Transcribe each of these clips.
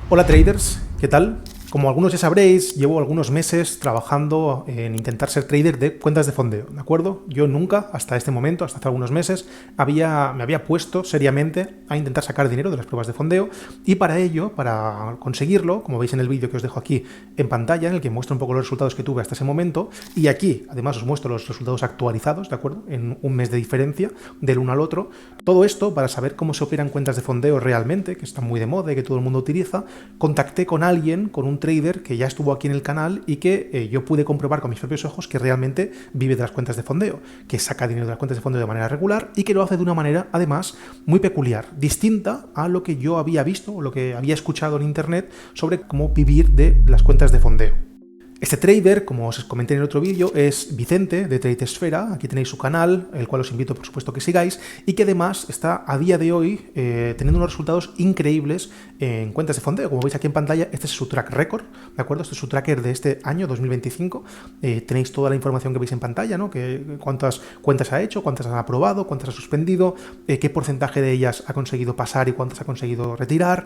Hola traders, ¿qué tal? Como algunos ya sabréis, llevo algunos meses trabajando en intentar ser trader de cuentas de fondeo, ¿de acuerdo? Yo nunca, hasta este momento, hasta hace algunos meses, me había puesto seriamente a intentar sacar dinero de las pruebas de fondeo y para ello, para conseguirlo, como veis en el vídeo que os dejo aquí en pantalla, en el que muestro un poco los resultados que tuve hasta ese momento, y aquí además os muestro los resultados actualizados, ¿de acuerdo? En un mes de diferencia del uno al otro. Todo esto para saber cómo se operan cuentas de fondeo realmente, que están muy de moda y que todo el mundo utiliza. Contacté con alguien, con un trader que ya estuvo aquí en el canal y que yo pude comprobar con mis propios ojos que realmente vive de las cuentas de fondeo, que saca dinero de las cuentas de fondeo de manera regular y que lo hace de una manera, además, muy peculiar, distinta a lo que yo había visto o lo que había escuchado en internet sobre cómo vivir de las cuentas de fondeo. Este trader, como os comenté en el otro vídeo, es Vicente de TradeSfera. Aquí tenéis su canal, el cual os invito por supuesto que sigáis, y que además está a día de hoy teniendo unos resultados increíbles en cuentas de fondeo. Como veis aquí en pantalla, este es su track record, ¿de acuerdo? Este es su tracker de este año 2025. Tenéis toda la información que veis en pantalla, ¿no? Cuántas cuentas ha hecho, cuántas ha aprobado, cuántas ha suspendido, qué porcentaje de ellas ha conseguido pasar y cuántas ha conseguido retirar,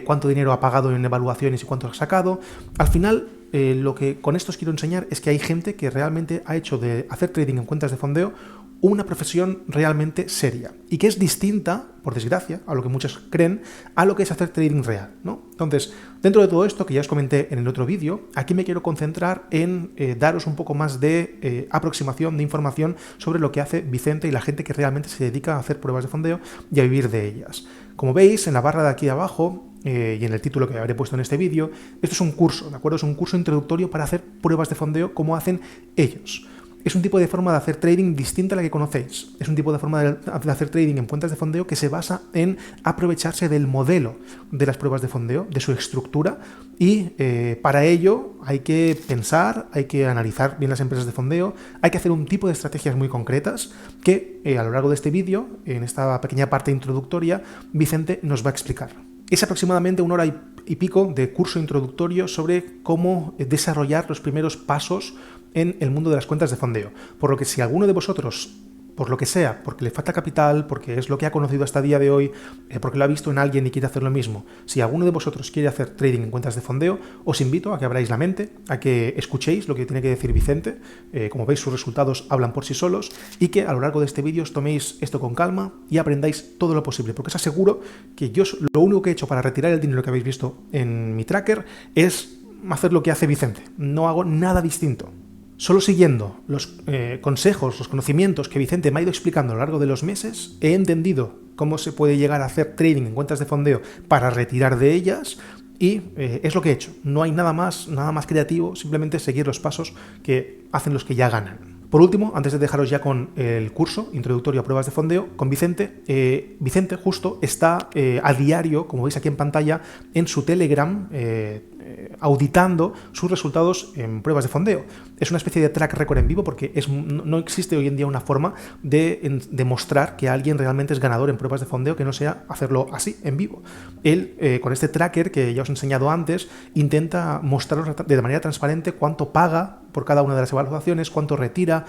cuánto dinero ha pagado en evaluaciones y cuánto ha sacado. Al final, lo que con esto os quiero enseñar es que hay gente que realmente ha hecho de hacer trading en cuentas de fondeo una profesión realmente seria y que es distinta, por desgracia, a lo que muchos creen, a lo que es hacer trading real, ¿no? Entonces, dentro de todo esto que ya os comenté en el otro vídeo, aquí me quiero concentrar en daros un poco más de aproximación, de información sobre lo que hace Vicente y la gente que realmente se dedica a hacer pruebas de fondeo y a vivir de ellas. Como veis, en la barra de aquí abajo, y en el título que habré puesto en este vídeo, esto es un curso, ¿de acuerdo? Es un curso introductorio para hacer pruebas de fondeo como hacen ellos. Es un tipo de forma de hacer trading distinta a la que conocéis. Es un tipo de forma de hacer trading en cuentas de fondeo que se basa en aprovecharse del modelo de las pruebas de fondeo, de su estructura, y para ello hay que pensar, hay que analizar bien las empresas de fondeo, hay que hacer un tipo de estrategias muy concretas que a lo largo de este vídeo, en esta pequeña parte introductoria, Vicente nos va a explicar. Es aproximadamente una hora y pico de curso introductorio sobre cómo desarrollar los primeros pasos en el mundo de las cuentas de fondeo. Por lo que si alguno de vosotros, por lo que sea, porque le falta capital, porque es lo que ha conocido hasta el día de hoy, porque lo ha visto en alguien y quiere hacer lo mismo, si alguno de vosotros quiere hacer trading en cuentas de fondeo, os invito a que abráis la mente, a que escuchéis lo que tiene que decir Vicente. Como veis, sus resultados hablan por sí solos, y que a lo largo de este vídeo os toméis esto con calma y aprendáis todo lo posible, porque os aseguro que yo lo único que he hecho para retirar el dinero que habéis visto en mi tracker es hacer lo que hace Vicente. No hago nada distinto. Solo siguiendo los consejos, los conocimientos que Vicente me ha ido explicando a lo largo de los meses, he entendido cómo se puede llegar a hacer trading en cuentas de fondeo para retirar de ellas, y es lo que he hecho. No hay nada más creativo, simplemente seguir los pasos que hacen los que ya ganan. Por último, antes de dejaros ya con el curso introductorio a pruebas de fondeo, con Vicente, Vicente justo está a diario, como veis aquí en pantalla, en su Telegram, auditando sus resultados en pruebas de fondeo. Es una especie de track record en vivo porque no existe hoy en día una forma de demostrar que alguien realmente es ganador en pruebas de fondeo que no sea hacerlo así, en vivo. Él, con este tracker que ya os he enseñado antes, intenta mostraros de manera transparente cuánto paga por cada una de las evaluaciones, cuánto retira.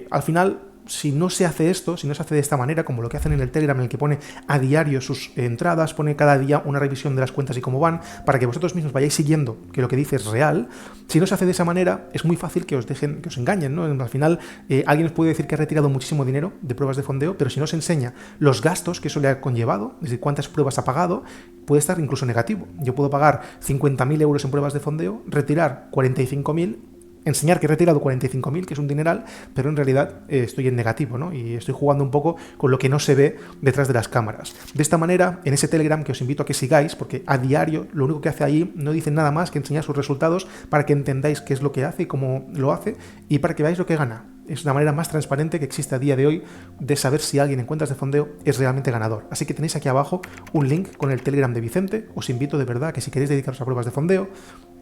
Al final, si no se hace esto, si no se hace de esta manera, como lo que hacen en el Telegram, en el que pone a diario sus entradas, pone cada día una revisión de las cuentas y cómo van, para que vosotros mismos vayáis siguiendo que lo que dice es real, si no se hace de esa manera, es muy fácil que os dejen, que os engañen, ¿no? Al final, alguien os puede decir que ha retirado muchísimo dinero de pruebas de fondeo, pero si no se enseña los gastos que eso le ha conllevado, es decir, cuántas pruebas ha pagado, puede estar incluso negativo. Yo puedo pagar 50.000 euros en pruebas de fondeo, retirar 45.000, enseñar que he retirado 45.000, que es un dineral, pero en realidad estoy en negativo, ¿no? Y estoy jugando un poco con lo que no se ve detrás de las cámaras. De esta manera, en ese Telegram que os invito a que sigáis, porque a diario lo único que hace ahí no dice nada más que enseñar sus resultados para que entendáis qué es lo que hace y cómo lo hace, y para que veáis lo que gana. Es la manera más transparente que existe a día de hoy de saber si alguien en cuentas de fondeo es realmente ganador. Así que tenéis aquí abajo un link con el Telegram de Vicente. Os invito de verdad que si queréis dedicaros a pruebas de fondeo,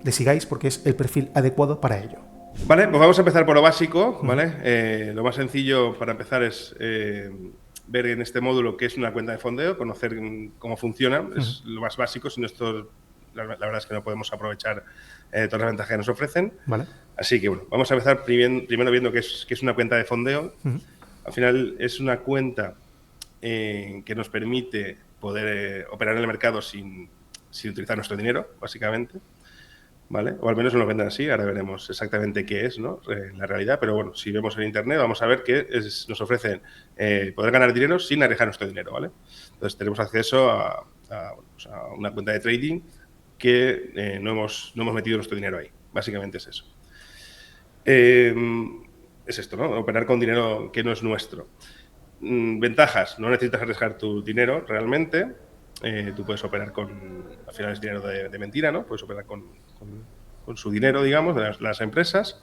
le sigáis porque es el perfil adecuado para ello. Vale, pues vamos a empezar por lo básico, ¿vale? Lo más sencillo para empezar es ver en este módulo qué es una cuenta de fondeo, conocer cómo funciona, es lo más básico, sin esto la verdad es que no podemos aprovechar todas las ventajas que nos ofrecen. Vale. Así que, bueno, vamos a empezar primero viendo qué es una cuenta de fondeo. Al final es una cuenta que nos permite poder operar en el mercado sin sin utilizar nuestro dinero, básicamente, ¿vale? O al menos nos lo venden así, ahora veremos exactamente qué es, ¿no? La realidad, pero bueno, si vemos en Internet vamos a ver que nos ofrecen poder ganar dinero sin arriesgar nuestro dinero, ¿vale? Entonces tenemos acceso bueno, pues a una cuenta de trading que no hemos metido nuestro dinero ahí, básicamente es eso. Es esto, ¿no? Operar con dinero que no es nuestro. Ventajas, no necesitas arriesgar tu dinero realmente. Tú puedes operar al final es dinero de mentira, ¿no? Puedes operar con su dinero, digamos, de las empresas.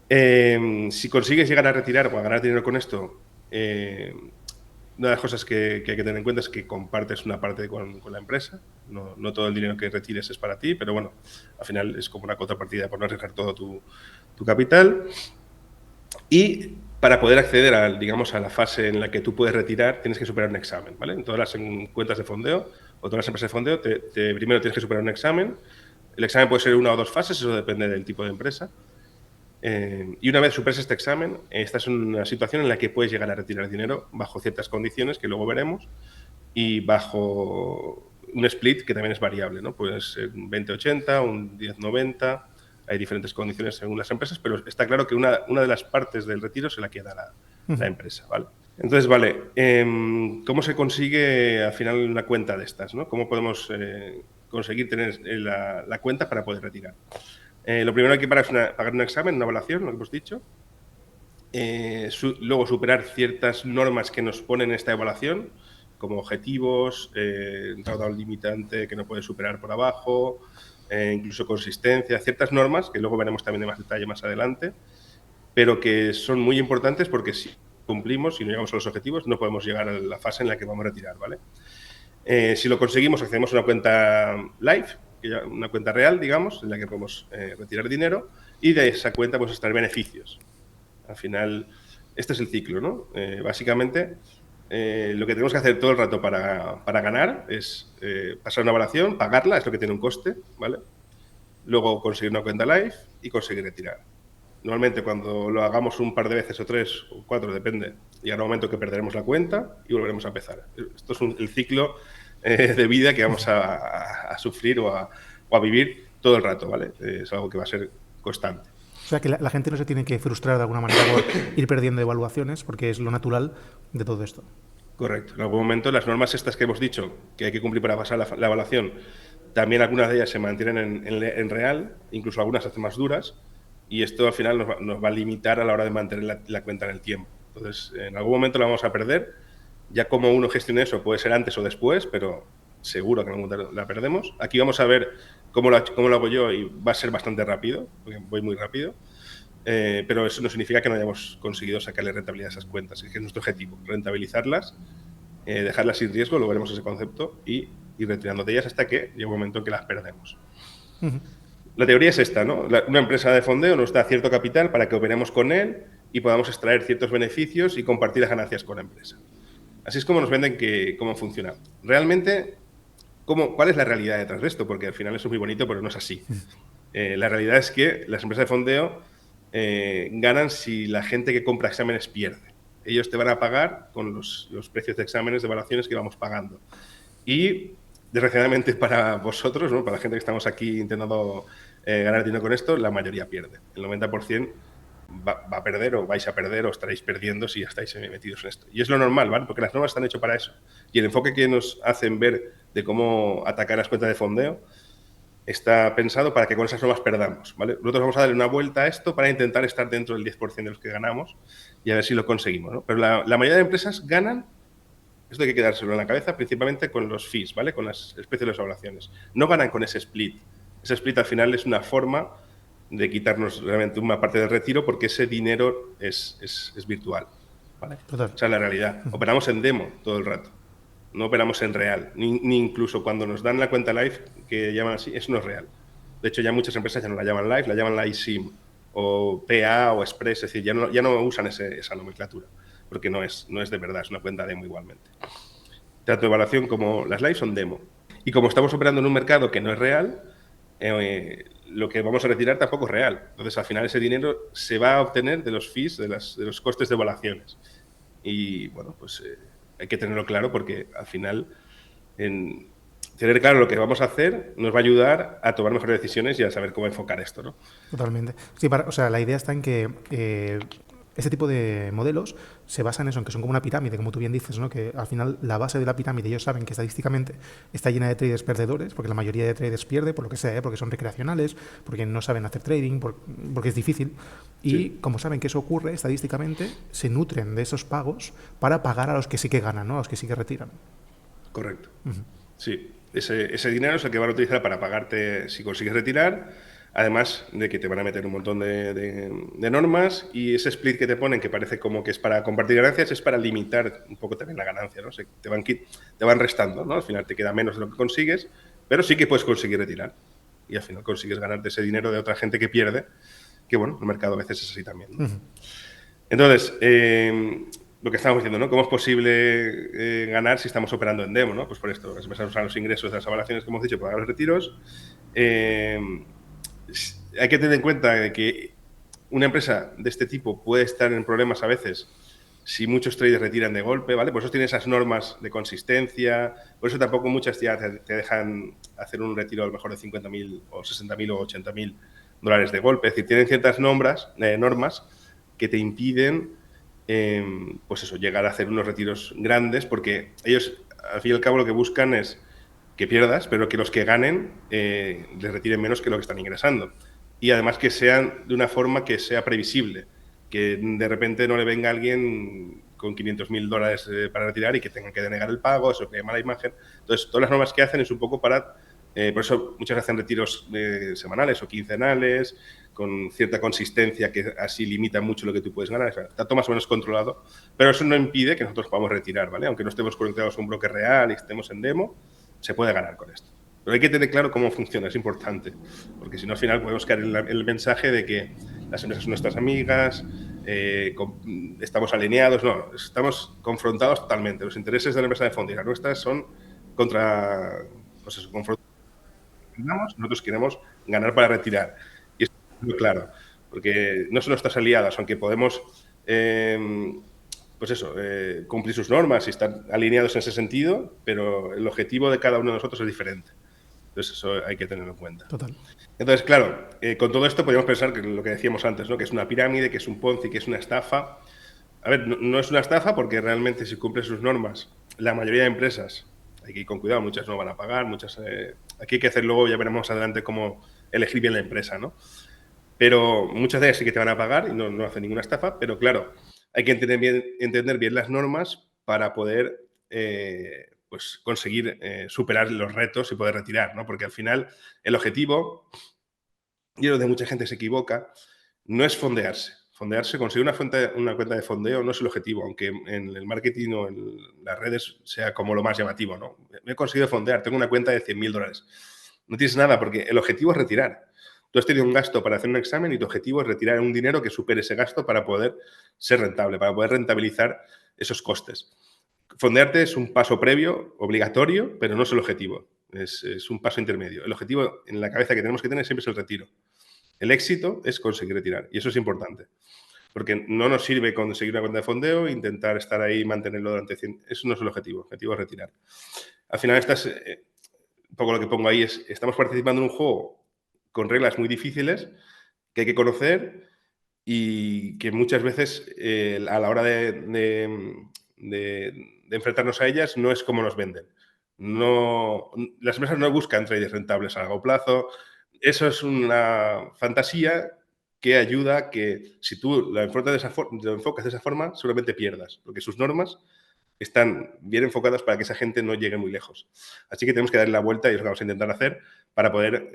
Si consigues llegar a retirar o a ganar dinero con esto, una de las cosas que hay que tener en cuenta es que compartes una parte con la empresa. No todo el dinero que retires es para ti, pero bueno, al final es como una contrapartida por no arriesgar todo tu capital. Y para poder acceder digamos, a la fase en la que tú puedes retirar, tienes que superar un examen, ¿vale? En todas las cuentas de fondeo o todas las empresas de fondeo, primero tienes que superar un examen. El examen puede ser 1 o 2 fases, eso depende del tipo de empresa. Y una vez superes este examen, estás en una situación en la que puedes llegar a retirar dinero bajo ciertas condiciones que luego veremos y bajo un split que también es variable, ¿no? Puede ser un 20-80, un 10-90, hay diferentes condiciones según las empresas, pero está claro que una de las partes del retiro se la queda la empresa, ¿vale? Entonces, vale, ¿cómo se consigue al final una cuenta de estas, ¿no? ¿Cómo podemos conseguir tener la cuenta para poder retirar? Lo primero que hay que pagar un examen, una evaluación, lo que hemos dicho. Luego superar ciertas normas que nos ponen esta evaluación, como objetivos, raudal limitante que no puede superar por abajo, incluso consistencia, ciertas normas que luego veremos también de más detalle más adelante, pero que son muy importantes porque si cumplimos y no llegamos a los objetivos no podemos llegar a la fase en la que vamos a retirar, ¿vale? Si lo conseguimos, accedemos a una cuenta live, una cuenta real, digamos, en la que podemos retirar dinero y de esa cuenta pues extraer beneficios. Al final, este es el ciclo, ¿no? Básicamente, lo que tenemos que hacer todo el rato para ganar es pasar una evaluación, pagarla, es lo que tiene un coste, ¿vale? Luego conseguir una cuenta live y conseguir retirar. Normalmente cuando lo hagamos un par de veces o 3 o 4, depende, llegará un momento que perderemos la cuenta y volveremos a empezar. Esto es el ciclo de vida que vamos a sufrir o a vivir todo el rato, ¿vale? Es algo que va a ser constante. O sea, que la gente no se tiene que frustrar de alguna manera por ir perdiendo evaluaciones, porque es lo natural de todo esto. Correcto. En algún momento las normas estas que hemos dicho que hay que cumplir para pasar la evaluación, también algunas de ellas se mantienen en real, incluso algunas se hacen más duras, y esto al final nos va a limitar a la hora de mantener la cuenta en el tiempo. Entonces, en algún momento la vamos a perder. Ya como uno gestione eso, puede ser antes o después, pero seguro que en algún momento la perdemos. Aquí vamos a ver cómo lo hago yo y va a ser bastante rápido, porque voy muy rápido. Pero eso no significa que no hayamos conseguido sacarle rentabilidad a esas cuentas, es que es nuestro objetivo, rentabilizarlas, dejarlas sin riesgo, lo veremos ese concepto, y ir retirando de ellas hasta que llega un momento en que las perdemos. La teoría es esta, ¿no? Una empresa de fondeo nos da cierto capital para que operemos con él y podamos extraer ciertos beneficios y compartir las ganancias con la empresa. Así es como nos venden cómo funciona. Realmente, ¿cuál es la realidad detrás de esto? Porque al final eso es muy bonito, pero no es así. La realidad es que las empresas de fondeo ganan si la gente que compra exámenes pierde. Ellos te van a pagar con los precios de exámenes, de evaluaciones que vamos pagando. Y, desgraciadamente para vosotros, ¿no? Para la gente que estamos aquí intentando ganar dinero con esto, la mayoría pierde. El 90% va a perder o vais a perder o estaréis perdiendo si ya estáis metidos en esto. Y es lo normal, ¿vale? Porque las normas están hechas para eso. Y el enfoque que nos hacen ver de cómo atacar las cuentas de fondeo está pensado para que con esas normas perdamos, ¿vale? Nosotros vamos a darle una vuelta a esto para intentar estar dentro del 10% de los que ganamos y a ver si lo conseguimos, ¿no? Pero la mayoría de empresas ganan, esto hay que quedárselo en la cabeza, principalmente con los fees, ¿vale? Con el precio de las evaluaciones. No ganan con ese split. Ese split al final es una forma de quitarnos realmente una parte del retiro porque ese dinero es virtual, ¿vale? Total. O sea, la realidad. Operamos en demo todo el rato. No operamos en real, ni incluso cuando nos dan la cuenta live, que llaman así, eso no es real. De hecho, ya muchas empresas ya no la llaman live, la llaman live sim, o PA o Express, es decir, ya no usan esa nomenclatura, porque no es de verdad, es una cuenta demo igualmente. Tanto evaluación como las live son demo. Y como estamos operando en un mercado que no es real, lo que vamos a retirar tampoco es real. Entonces, al final, ese dinero se va a obtener de los fees, de los costes de evaluaciones. Y, bueno, pues hay que tenerlo claro porque, al final, tener claro lo que vamos a hacer nos va a ayudar a tomar mejores decisiones y a saber cómo enfocar esto, ¿no? Totalmente. Sí, o sea, la idea está en que este tipo de modelos se basan en eso, en que son como una pirámide, como tú bien dices, ¿no? Que al final la base de la pirámide ellos saben que estadísticamente está llena de traders perdedores, porque la mayoría de traders pierde, por lo que sea, ¿eh? Porque son recreacionales, porque no saben hacer trading, porque es difícil. Y Sí. como saben que eso ocurre estadísticamente, se nutren de esos pagos para pagar a los que sí que ganan, ¿no? A los que sí que retiran. Correcto. Sí, ese dinero es el que van a utilizar para pagarte si consigues retirar, además de que te van a meter un montón de normas y ese split que te ponen, que parece como que es para compartir ganancias, es para limitar un poco también la ganancia, ¿no? O sea, te van restando, ¿no? Al final te queda menos de lo que consigues, pero sí que puedes conseguir retirar y al final consigues ganarte ese dinero de otra gente que pierde, que bueno, el mercado a veces es así también, ¿no? Entonces, lo que estábamos diciendo, ¿no? ¿Cómo es posible ganar si estamos operando en demo, ¿no? Pues por esto, empezar a usar los ingresos de las evaluaciones que hemos dicho para los retiros. Hay que tener en cuenta que una empresa de este tipo puede estar en problemas a veces si muchos traders retiran de golpe, ¿vale? Por eso tiene esas normas de consistencia, por eso tampoco muchas ya te dejan hacer un retiro a lo mejor de 50.000 o 60.000 o 80.000 dólares de golpe. Es decir, tienen ciertas normas que te impiden, pues eso, llegar a hacer unos retiros grandes, porque ellos, al fin y al cabo, lo que buscan es que pierdas, pero que los que ganen les retiren menos que lo que están ingresando. Y además que sean de una forma que sea previsible, que de repente no le venga alguien con 500.000 dólares para retirar y que tengan que denegar el pago, eso crea mala imagen. Entonces, todas las normas que hacen es un poco para... por eso muchas hacen retiros semanales o quincenales, con cierta consistencia que así limita mucho lo que tú puedes ganar. O sea, está todo más o menos controlado, pero eso no impide que nosotros podamos retirar, ¿vale? Aunque no estemos conectados a un broker real y estemos en demo, se puede ganar con esto. Pero hay que tener claro cómo funciona, es importante, porque si no al final podemos caer en el mensaje de que las empresas son nuestras amigas, estamos alineados, no, estamos confrontados totalmente. Los intereses de la empresa de fondo y las nuestras son contra, pues eso, confrontados. Nosotros queremos ganar para retirar. Y esto es muy claro, porque no son nuestras aliadas, aunque podemos, pues eso, cumplir sus normas y estar alineados en ese sentido, pero el objetivo de cada uno de nosotros es diferente. Entonces eso hay que tenerlo en cuenta. Total. Entonces, claro, con todo esto podríamos pensar que lo que decíamos antes, ¿no? Que es una pirámide, que es un Ponzi, que es una estafa. A ver, no es una estafa porque realmente si cumple sus normas, la mayoría de empresas, hay que ir con cuidado, muchas no van a pagar, muchas... aquí hay que hacer luego, ya veremos más adelante cómo elegir bien la empresa, ¿no? Pero muchas de ellas sí que te van a pagar y no hacen ninguna estafa, pero claro, hay que entender bien las normas para poder pues conseguir superar los retos y poder retirar, ¿no? Porque al final el objetivo, y es donde mucha gente se equivoca, no es fondearse. Fondearse, conseguir una cuenta de fondeo no es el objetivo, aunque en el marketing o en las redes sea como lo más llamativo, ¿no? Me he conseguido fondear, tengo una cuenta de 100.000 dólares. No tienes nada porque el objetivo es retirar. Tú has tenido un gasto para hacer un examen y tu objetivo es retirar un dinero que supere ese gasto para poder ser rentable, para poder rentabilizar esos costes. Fondearte es un paso previo, obligatorio, pero no es el objetivo. Es un paso intermedio. El objetivo en la cabeza que tenemos que tener siempre es el retiro. El éxito es conseguir retirar y eso es importante. Porque no nos sirve conseguir una cuenta de fondeo e intentar estar ahí y mantenerlo durante 100. Eso no es el objetivo. El objetivo es retirar. Al final, un poco lo que pongo ahí es, estamos participando en un juego con reglas muy difíciles que hay que conocer y que muchas veces a la hora de enfrentarnos a ellas no es como nos venden. No, las empresas no buscan traders rentables a largo plazo. Eso es una fantasía que ayuda a que si tú lo enfocas de esa forma, seguramente pierdas, porque sus normas están bien enfocadas para que esa gente no llegue muy lejos. Así que tenemos que darle la vuelta y es lo que vamos a intentar hacer para poder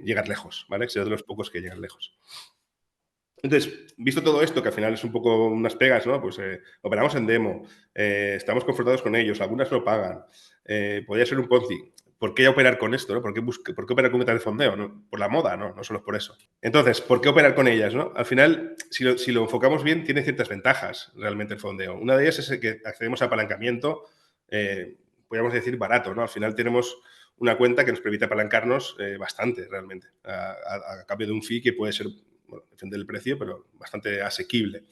llegar lejos, ¿vale? Ser de los pocos que llegan lejos. Entonces, visto todo esto, que al final es un poco unas pegas, ¿no? Pues operamos en demo, estamos confrontados con ellos, algunas no pagan, podría ser un Ponzi. ¿Por qué operar con esto? ¿No? ¿Por qué operar con metas de fondeo? ¿No? Por la moda, ¿no? No solo por eso. Entonces, ¿por qué operar con ellas? ¿No? Al final, si lo enfocamos bien, tiene ciertas ventajas realmente el fondeo. Una de ellas es que accedemos a apalancamiento, podríamos decir, barato, ¿no? Al final tenemos una cuenta que nos permite apalancarnos bastante realmente, a cambio de un fee que puede ser, bueno, depende del precio, pero bastante asequible.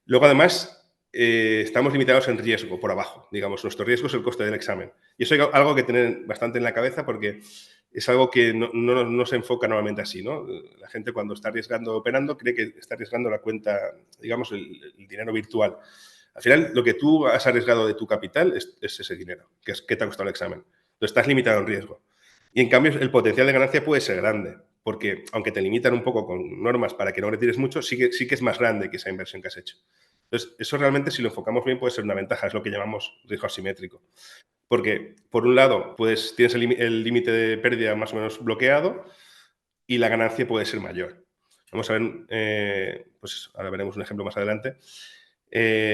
Luego, además, estamos limitados en riesgo por abajo. Digamos, nuestro riesgo es el coste del examen. Y eso es algo que tener bastante en la cabeza porque es algo que no se enfoca normalmente así, ¿no? La gente cuando está arriesgando operando cree que está arriesgando la cuenta, digamos, el dinero virtual. Al final, lo que tú has arriesgado de tu capital es ese dinero, que te ha costado el examen. Entonces, estás limitado en riesgo. Y en cambio, el potencial de ganancia puede ser grande, porque aunque te limitan un poco con normas para que no retires mucho, sí que es más grande que esa inversión que has hecho. Entonces, eso realmente, si lo enfocamos bien, puede ser una ventaja, es lo que llamamos riesgo asimétrico. Porque, por un lado, pues tienes el límite de pérdida más o menos bloqueado y la ganancia puede ser mayor. Vamos a ver, pues ahora veremos un ejemplo más adelante.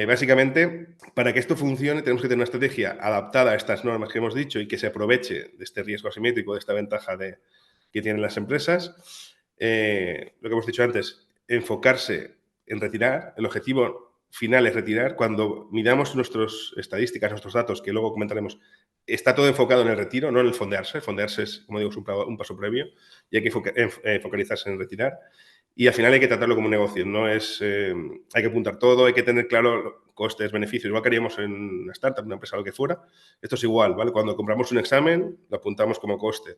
Básicamente, para que esto funcione, tenemos que tener una estrategia adaptada a estas normas que hemos dicho y que se aproveche de este riesgo asimétrico, de esta ventaja que tienen las empresas. Lo que hemos dicho antes, enfocarse en retirar. El objetivo final es retirar. Cuando midamos nuestras estadísticas, nuestros datos, que luego comentaremos, está todo enfocado en el retiro, no en el fondearse. Fondearse es, como digo, es un paso previo y hay que focalizarse en retirar. Y al final hay que tratarlo como un negocio, no es, hay que apuntar todo, hay que tener claro costes, beneficios, igual que haríamos en una startup, una empresa, lo que fuera. Esto es igual, ¿vale? Cuando compramos un examen, lo apuntamos como coste.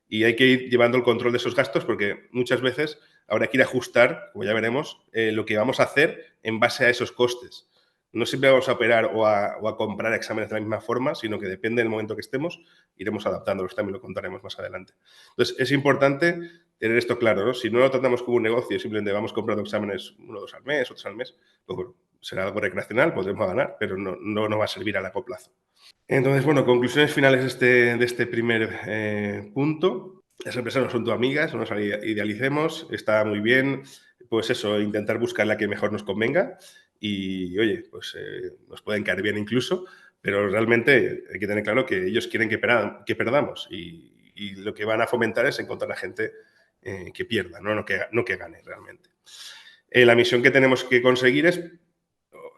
Y hay que ir llevando el control de esos gastos porque muchas veces habrá que ir a ajustar, como ya veremos, lo que vamos a hacer en base a esos costes. No siempre vamos a operar o a comprar exámenes de la misma forma, sino que depende del momento que estemos, iremos adaptándolos, también lo contaremos más adelante. Entonces, es importante tener esto claro, ¿no? Si no lo tratamos como un negocio, simplemente vamos comprando exámenes 1 o 2 al mes, otros al mes, pues bueno, será algo recreacional, podremos ganar, pero no va a servir a largo plazo. Entonces, bueno, conclusiones finales de este primer punto. Las empresas no son tu amigas, no nos idealicemos, está muy bien, pues eso, intentar buscar la que mejor nos convenga y, oye, pues nos pueden caer bien incluso, pero realmente hay que tener claro que ellos quieren que perdamos y lo que van a fomentar es encontrar a gente que pierda, no que gane realmente. La misión que tenemos que conseguir es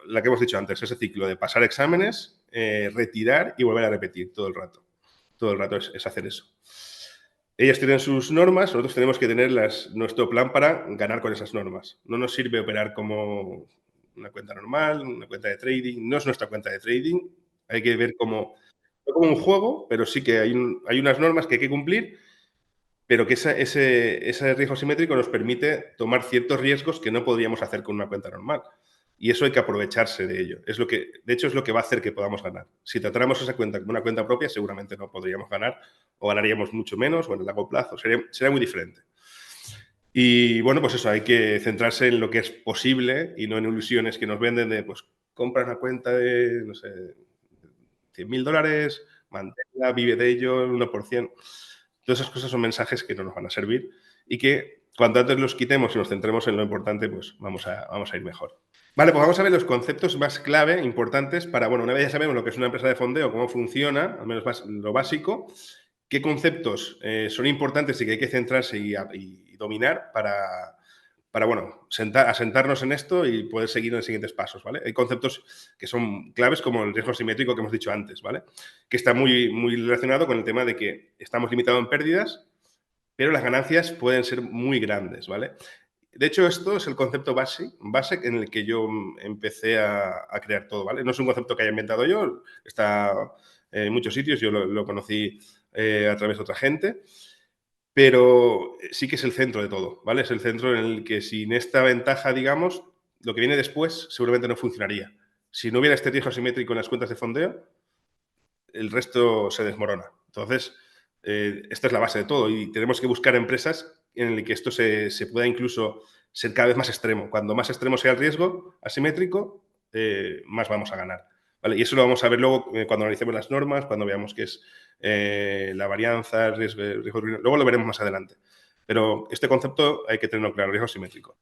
la que hemos dicho antes, ese ciclo de pasar exámenes, retirar y volver a repetir todo el rato. Todo el rato es hacer eso. Ellas tienen sus normas, nosotros tenemos que tener nuestro plan para ganar con esas normas. No nos sirve operar como una cuenta normal, una cuenta de trading. No es nuestra cuenta de trading. Hay que ver no como un juego, pero sí que hay unas normas que hay que cumplir, pero que ese riesgo simétrico nos permite tomar ciertos riesgos que no podríamos hacer con una cuenta normal. Y eso hay que aprovecharse de ello. De hecho, es lo que va a hacer que podamos ganar. Si tratáramos esa cuenta como una cuenta propia, seguramente no podríamos ganar o ganaríamos mucho menos o en el largo plazo. Sería muy diferente. Y bueno, pues eso, hay que centrarse en lo que es posible y no en ilusiones que nos venden de, pues, compra una cuenta de, no sé, $100.000, manténla, vive de ello, el 1%. Todas esas cosas son mensajes que no nos van a servir y que cuanto antes los quitemos y nos centremos en lo importante, pues vamos a ir mejor. Vale, pues vamos a ver los conceptos más clave, importantes para, bueno, una vez ya sabemos lo que es una empresa de fondeo, cómo funciona, al menos lo básico, qué conceptos son importantes y que hay que centrarse y dominar para bueno, asentarnos en esto y poder seguir en los siguientes pasos, ¿vale? Hay conceptos que son claves como el riesgo simétrico que hemos dicho antes, ¿vale? Que está muy, muy relacionado con el tema de que estamos limitados en pérdidas, pero las ganancias pueden ser muy grandes, ¿vale? De hecho, esto es el concepto base en el que yo empecé a crear todo, ¿vale? No es un concepto que haya inventado yo, está en muchos sitios, yo lo conocí a través de otra gente, pero sí que es el centro de todo, ¿vale? Es el centro en el que sin esta ventaja, digamos, lo que viene después seguramente no funcionaría. Si no hubiera este riesgo asimétrico en las cuentas de fondeo, el resto se desmorona. Entonces, esta es la base de todo y tenemos que buscar empresas en las que esto se pueda incluso ser cada vez más extremo. Cuando más extremo sea el riesgo asimétrico, más vamos a ganar. ¿Vale? Y eso lo vamos a ver luego cuando analicemos las normas, cuando veamos qué es la varianza, el riesgo. Luego lo veremos más adelante. Pero este concepto hay que tenerlo claro, riesgo asimétrico.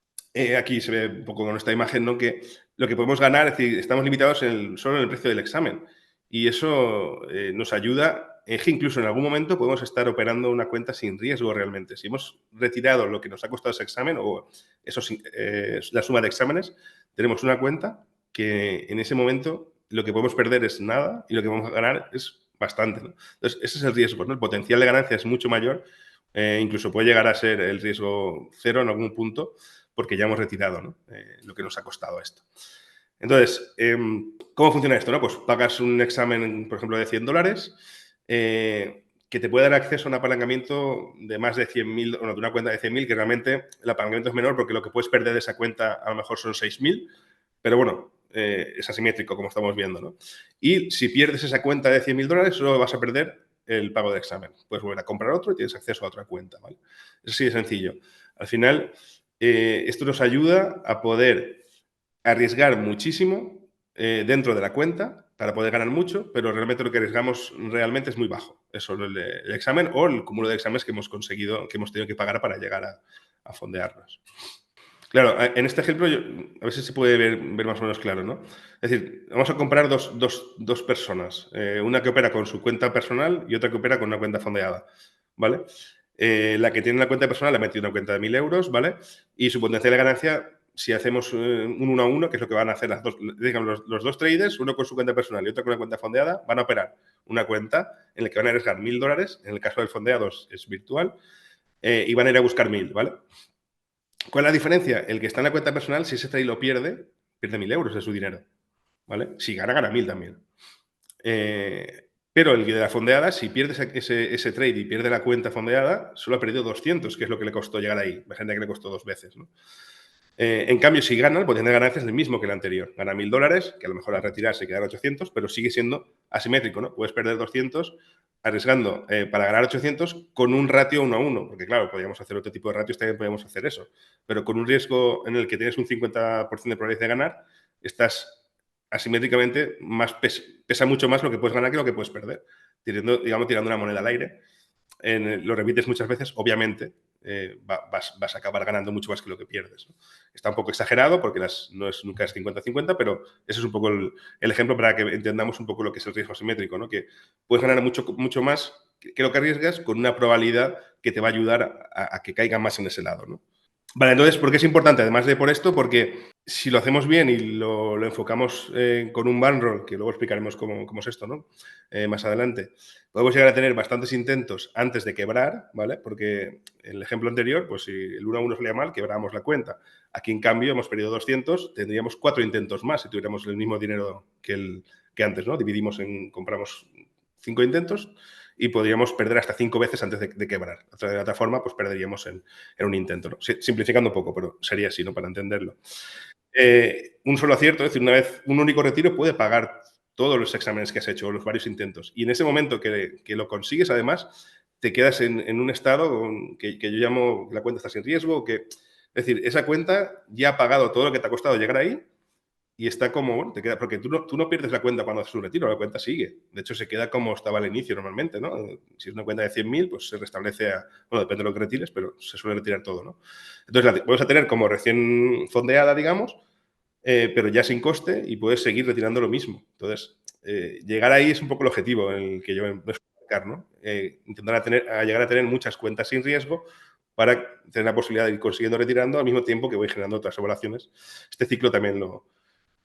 Aquí se ve un poco con esta imagen, ¿no? Que lo que podemos ganar, es decir, estamos limitados solo en el precio del examen. Y eso nos ayuda, es que incluso en algún momento podemos estar operando una cuenta sin riesgo realmente. Si hemos retirado lo que nos ha costado ese examen o la suma de exámenes, tenemos una cuenta que en ese momento lo que podemos perder es nada y lo que vamos a ganar es bastante, ¿no? Entonces, ese es el riesgo, ¿no? El potencial de ganancia es mucho mayor, incluso puede llegar a ser el riesgo cero en algún punto porque ya hemos retirado, ¿no? Lo que nos ha costado esto. Entonces, ¿cómo funciona esto? ¿No? Pues pagas un examen, por ejemplo, de $100, que te puede dar acceso a un apalancamiento de más de 100.000, o de una cuenta de 100.000, que realmente el apalancamiento es menor porque lo que puedes perder de esa cuenta a lo mejor son 6.000, pero bueno, es asimétrico, como estamos viendo, ¿no? Y si pierdes esa cuenta de $100.000, solo vas a perder el pago de examen. Puedes volver a comprar otro y tienes acceso a otra cuenta, ¿vale? Es así de sencillo. Al final, esto nos ayuda a poder arriesgar muchísimo dentro de la cuenta para poder ganar mucho, pero realmente lo que arriesgamos realmente es muy bajo. Es solo el examen o el cúmulo de exámenes que hemos conseguido, que hemos tenido que pagar para llegar a fondearnos. Claro, en este ejemplo, a ver si se puede ver más o menos claro, ¿no? Es decir, vamos a comparar dos personas, una que opera con su cuenta personal y otra que opera con una cuenta fondeada, ¿vale? La que tiene una cuenta personal ha metido una cuenta de 1.000 euros, ¿vale? Y su potencial de ganancia, si hacemos un 1 a 1, que es lo que van a hacer digamos, los dos traders, uno con su cuenta personal y otro con una cuenta fondeada, van a operar una cuenta en la que van a arriesgar $1.000, en el caso del fondeado es virtual, y van a ir a buscar 1.000, ¿vale? ¿Cuál es la diferencia? El que está en la cuenta personal, si ese trade lo pierde 1.000 euros de su dinero, ¿vale? Si gana, gana 1.000 también. Pero el de la fondeada, si pierde ese trade y pierde la cuenta fondeada, solo ha perdido 200, que es lo que le costó llegar ahí. Imagínate que le costó 2 veces, ¿no? En cambio, si gana, el potencial de ganancia es el mismo que el anterior. Gana $1.000, que a lo mejor al retirar se quedan 800, pero sigue siendo asimétrico, ¿no? Puedes perder 200 arriesgando para ganar 800 con un ratio 1 a 1, porque claro, podríamos hacer otro tipo de ratios, también podemos hacer eso, pero con un riesgo en el que tienes un 50% de probabilidad de ganar, estás asimétricamente pesa mucho más lo que puedes ganar que lo que puedes perder, tirando una moneda al aire. Lo repites muchas veces, obviamente vas a acabar ganando mucho más que lo que pierdes, ¿no? Está un poco exagerado porque nunca es 50-50, pero ese es un poco el ejemplo para que entendamos un poco lo que es el riesgo asimétrico, ¿no? Que puedes ganar mucho más que lo que arriesgas con una probabilidad que te va a ayudar a que caiga más en ese lado, ¿no? Vale, entonces, ¿por qué es importante? Además de por esto, porque si lo hacemos bien y lo enfocamos con un barn roll, que luego explicaremos cómo es esto, ¿no? Más adelante, podemos llegar a tener bastantes intentos antes de quebrar, ¿vale? Porque en el ejemplo anterior, pues si el 1 a 1 salía mal, quebrábamos la cuenta. Aquí, en cambio, hemos perdido 200, tendríamos 4 intentos más si tuviéramos el mismo dinero que antes, ¿no? Compramos 5 intentos y podríamos perder hasta 5 veces antes de quebrar. De otra forma, pues perderíamos en un intento, ¿no? Simplificando un poco, pero sería así, ¿no? Para entenderlo. Un solo acierto, es decir, una vez un único retiro puede pagar todos los exámenes que has hecho, los varios intentos. Y en ese momento que lo consigues, además, te quedas en un estado que yo llamo la cuenta está sin riesgo, es decir, esa cuenta ya ha pagado todo lo que te ha costado llegar ahí y está como, bueno, te queda, porque tú no pierdes la cuenta cuando haces un retiro, la cuenta sigue. De hecho, se queda como estaba al inicio normalmente, ¿no? Si es una cuenta de 100.000, pues se restablece bueno, depende de lo que retires, pero se suele retirar todo, ¿no? Entonces, vamos a tener como recién fondeada, digamos, pero ya sin coste y puedes seguir retirando lo mismo. Entonces, llegar ahí es un poco el objetivo en el que yo me voy a explicar, ¿no? Intentar llegar a tener muchas cuentas sin riesgo para tener la posibilidad de ir consiguiendo retirando al mismo tiempo que voy generando otras evaluaciones. Este ciclo también lo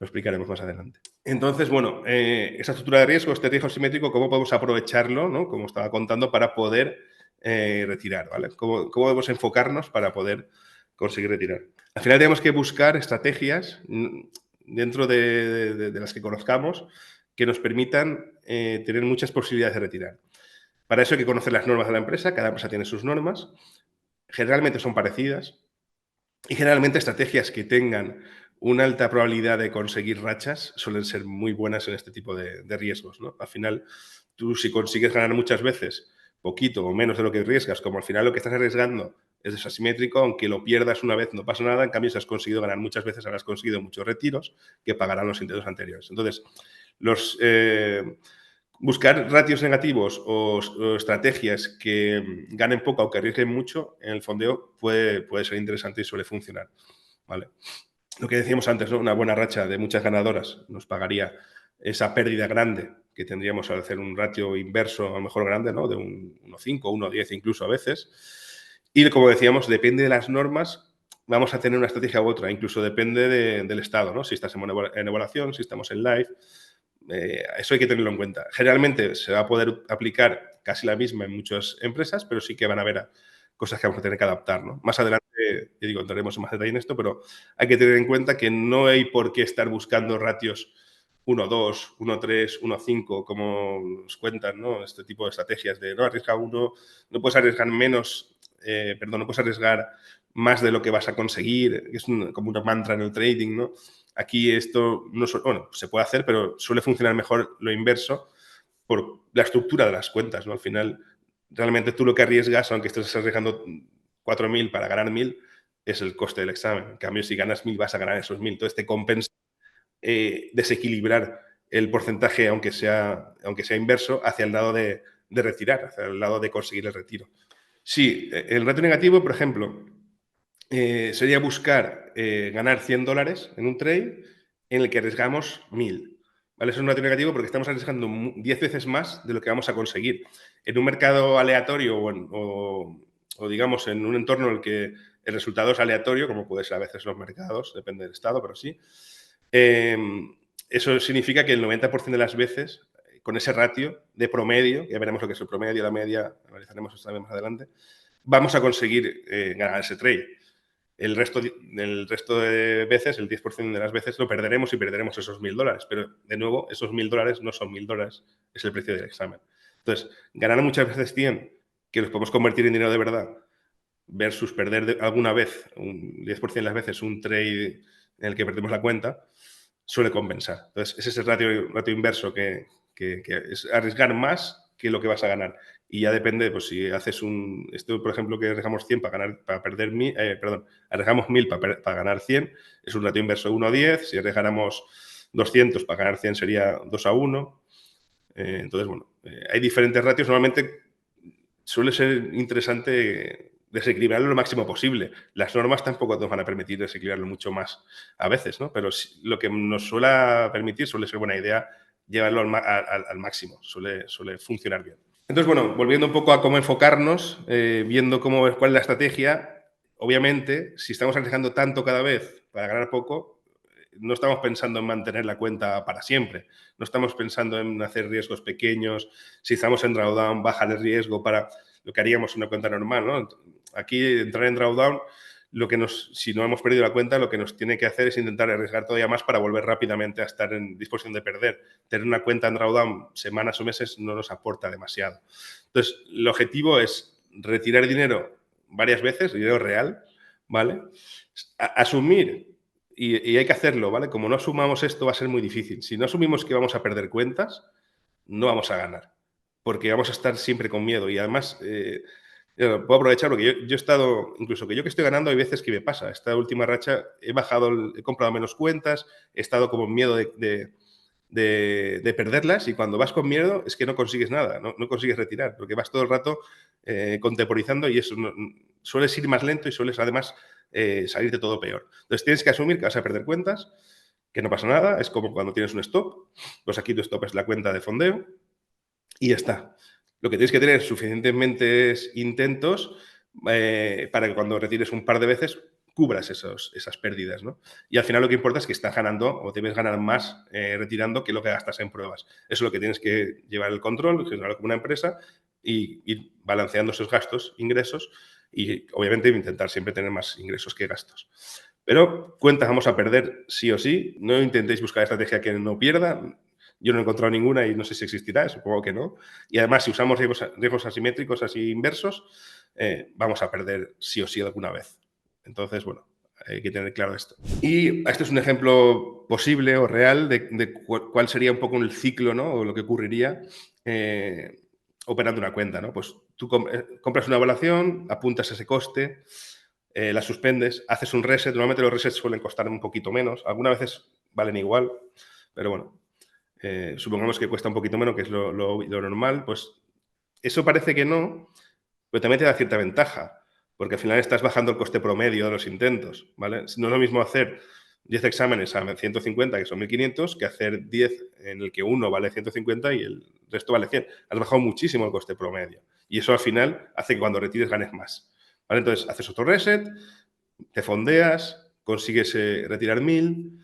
explicaremos más adelante. Entonces, bueno, esa estructura de riesgo, este riesgo simétrico, ¿cómo podemos aprovecharlo, ¿no? Como estaba contando, para poder retirar, ¿vale? ¿Cómo podemos enfocarnos para poder conseguir retirar? Al final tenemos que buscar estrategias dentro de las que conozcamos que nos permitan tener muchas posibilidades de retirar. Para eso hay que conocer las normas de la empresa, cada empresa tiene sus normas, generalmente son parecidas y generalmente estrategias que tengan una alta probabilidad de conseguir rachas suelen ser muy buenas en este tipo de riesgos, ¿no? Al final, tú si consigues ganar muchas veces poquito o menos de lo que arriesgas, como al final lo que estás arriesgando es desasimétrico, aunque lo pierdas una vez no pasa nada, en cambio si has conseguido ganar muchas veces, habrás conseguido muchos retiros que pagarán los intentos anteriores. Entonces, buscar ratios negativos o estrategias que ganen poco o que arriesguen mucho en el fondeo puede ser interesante y suele funcionar, ¿vale? Lo que decíamos antes, ¿no? Una buena racha de muchas ganadoras nos pagaría esa pérdida grande que tendríamos al hacer un ratio inverso, a lo mejor grande, ¿no? De un 1,5, 1,10 incluso a veces. Y como decíamos, depende de las normas, vamos a tener una estrategia u otra, incluso depende del estado, ¿no? Si estás en evaluación, si estamos en live, eso hay que tenerlo en cuenta. Generalmente se va a poder aplicar casi la misma en muchas empresas, pero sí que van a haber cosas que vamos a tener que adaptar, ¿no? Más adelante, yo digo, entraremos en más detalle en esto, pero hay que tener en cuenta que no hay por qué estar buscando ratios 1-2, 1-3, 1-5, como nos cuentan, ¿no? Este tipo de estrategias de no arriesga uno, no puedes arriesgar menos, no puedes arriesgar más de lo que vas a conseguir, es como una mantra en el trading, ¿no? Aquí esto no bueno, se puede hacer, pero suele funcionar mejor lo inverso por la estructura de las cuentas, ¿no? Al final, realmente tú lo que arriesgas, aunque estés arriesgando 4.000 para ganar 1.000, es el coste del examen. En cambio, si ganas 1.000, vas a ganar esos 1.000. Entonces, te compensa desequilibrar el porcentaje, aunque sea inverso, hacia el lado de retirar, hacia el lado de conseguir el retiro. Sí, el ratio negativo, por ejemplo, sería buscar ganar $100 en un trade en el que arriesgamos 1.000. ¿Vale? Eso es un ratio negativo porque estamos arriesgando 10 veces más de lo que vamos a conseguir. En un mercado aleatorio o digamos, en un entorno en el que el resultado es aleatorio, como puede ser a veces los mercados, depende del estado, pero sí, eso significa que el 90% de las veces, con ese ratio de promedio, ya veremos lo que es el promedio, la media, analizaremos eso también más adelante, vamos a conseguir ganar ese trade. El resto de veces, el 10% de las veces, lo perderemos y perderemos esos $1.000. Pero, de nuevo, esos $1.000 no son $1.000, es el precio del examen. Entonces, ganar muchas veces 100, que los podemos convertir en dinero de verdad, versus perder alguna vez, un 10% de las veces, un trade en el que perdemos la cuenta, suele compensar. Entonces, ese es el ratio inverso que es arriesgar más que lo que vas a ganar. Y ya depende, pues si haces esto, por ejemplo, que arriesgamos 100 para perder 1.000, arriesgamos 1.000 para ganar 100, es un ratio inverso 1-10. Si arriesgáramos 200 para ganar 100 sería 2-1. Entonces, bueno, hay diferentes ratios. Normalmente suele ser interesante desequilibrarlo lo máximo posible. Las normas tampoco nos van a permitir desequilibrarlo mucho más a veces, ¿no? Pero lo que nos suele permitir suele ser buena idea llevarlo al máximo, suele funcionar bien. Entonces, bueno, volviendo un poco a cómo enfocarnos, viendo cuál es la estrategia, obviamente, si estamos arriesgando tanto cada vez para ganar poco, no estamos pensando en mantener la cuenta para siempre, no estamos pensando en hacer riesgos pequeños, si estamos en drawdown, bajar el riesgo para lo que haríamos en una cuenta normal, ¿no? Aquí, entrar en drawdown, si no hemos perdido la cuenta, lo que nos tiene que hacer es intentar arriesgar todavía más para volver rápidamente a estar en disposición de perder. Tener una cuenta en drawdown semanas o meses no nos aporta demasiado. Entonces, el objetivo es retirar dinero varias veces, dinero real, ¿vale? Asumir, y hay que hacerlo, ¿vale? Como no asumamos esto, va a ser muy difícil. Si no asumimos que vamos a perder cuentas, no vamos a ganar, porque vamos a estar siempre con miedo. Y además, puedo aprovechar porque yo he estado, incluso que estoy ganando, hay veces que me pasa. Esta última racha he comprado menos cuentas, he estado como en miedo de perderlas, y cuando vas con miedo es que no consigues nada, no consigues retirar, porque vas todo el rato contemporizando, y eso sueles ir más lento y sueles además salirte todo peor. Entonces tienes que asumir que vas a perder cuentas, que no pasa nada, es como cuando tienes un stop, pues aquí tu stop es la cuenta de fondeo y ya está. Lo que tienes que tener es suficientemente intentos para que cuando retires un par de veces cubras esas pérdidas, ¿no? Y al final lo que importa es que estás ganando o debes ganar más retirando que lo que gastas en pruebas. Eso es lo que tienes que llevar el control, gestionarlo como una empresa y ir balanceando esos gastos, ingresos, y obviamente intentar siempre tener más ingresos que gastos. Pero cuentas vamos a perder sí o sí. No intentéis buscar estrategia que no pierda. Yo no he encontrado ninguna y no sé si existirá, supongo que no. Y además, si usamos riesgos asimétricos, así inversos, vamos a perder sí o sí alguna vez. Entonces, bueno, hay que tener claro esto. Y este es un ejemplo posible o real de cuál sería un poco el ciclo, ¿no? O lo que ocurriría operando una cuenta, ¿no? Pues tú compras una evaluación, apuntas ese coste, la suspendes, haces un reset. Normalmente los resets suelen costar un poquito menos. Algunas veces valen igual, pero bueno, supongamos que cuesta un poquito menos, que es lo normal. Pues eso parece que no, pero también te da cierta ventaja, porque al final estás bajando el coste promedio de los intentos, ¿vale? No es lo mismo hacer 10 exámenes a 150, que son 1.500, que hacer 10 en el que uno vale 150 y el resto vale 100. Has bajado muchísimo el coste promedio. Y eso al final hace que cuando retires ganes más, ¿vale? Entonces, haces otro reset, te fondeas, consigues retirar 1.000,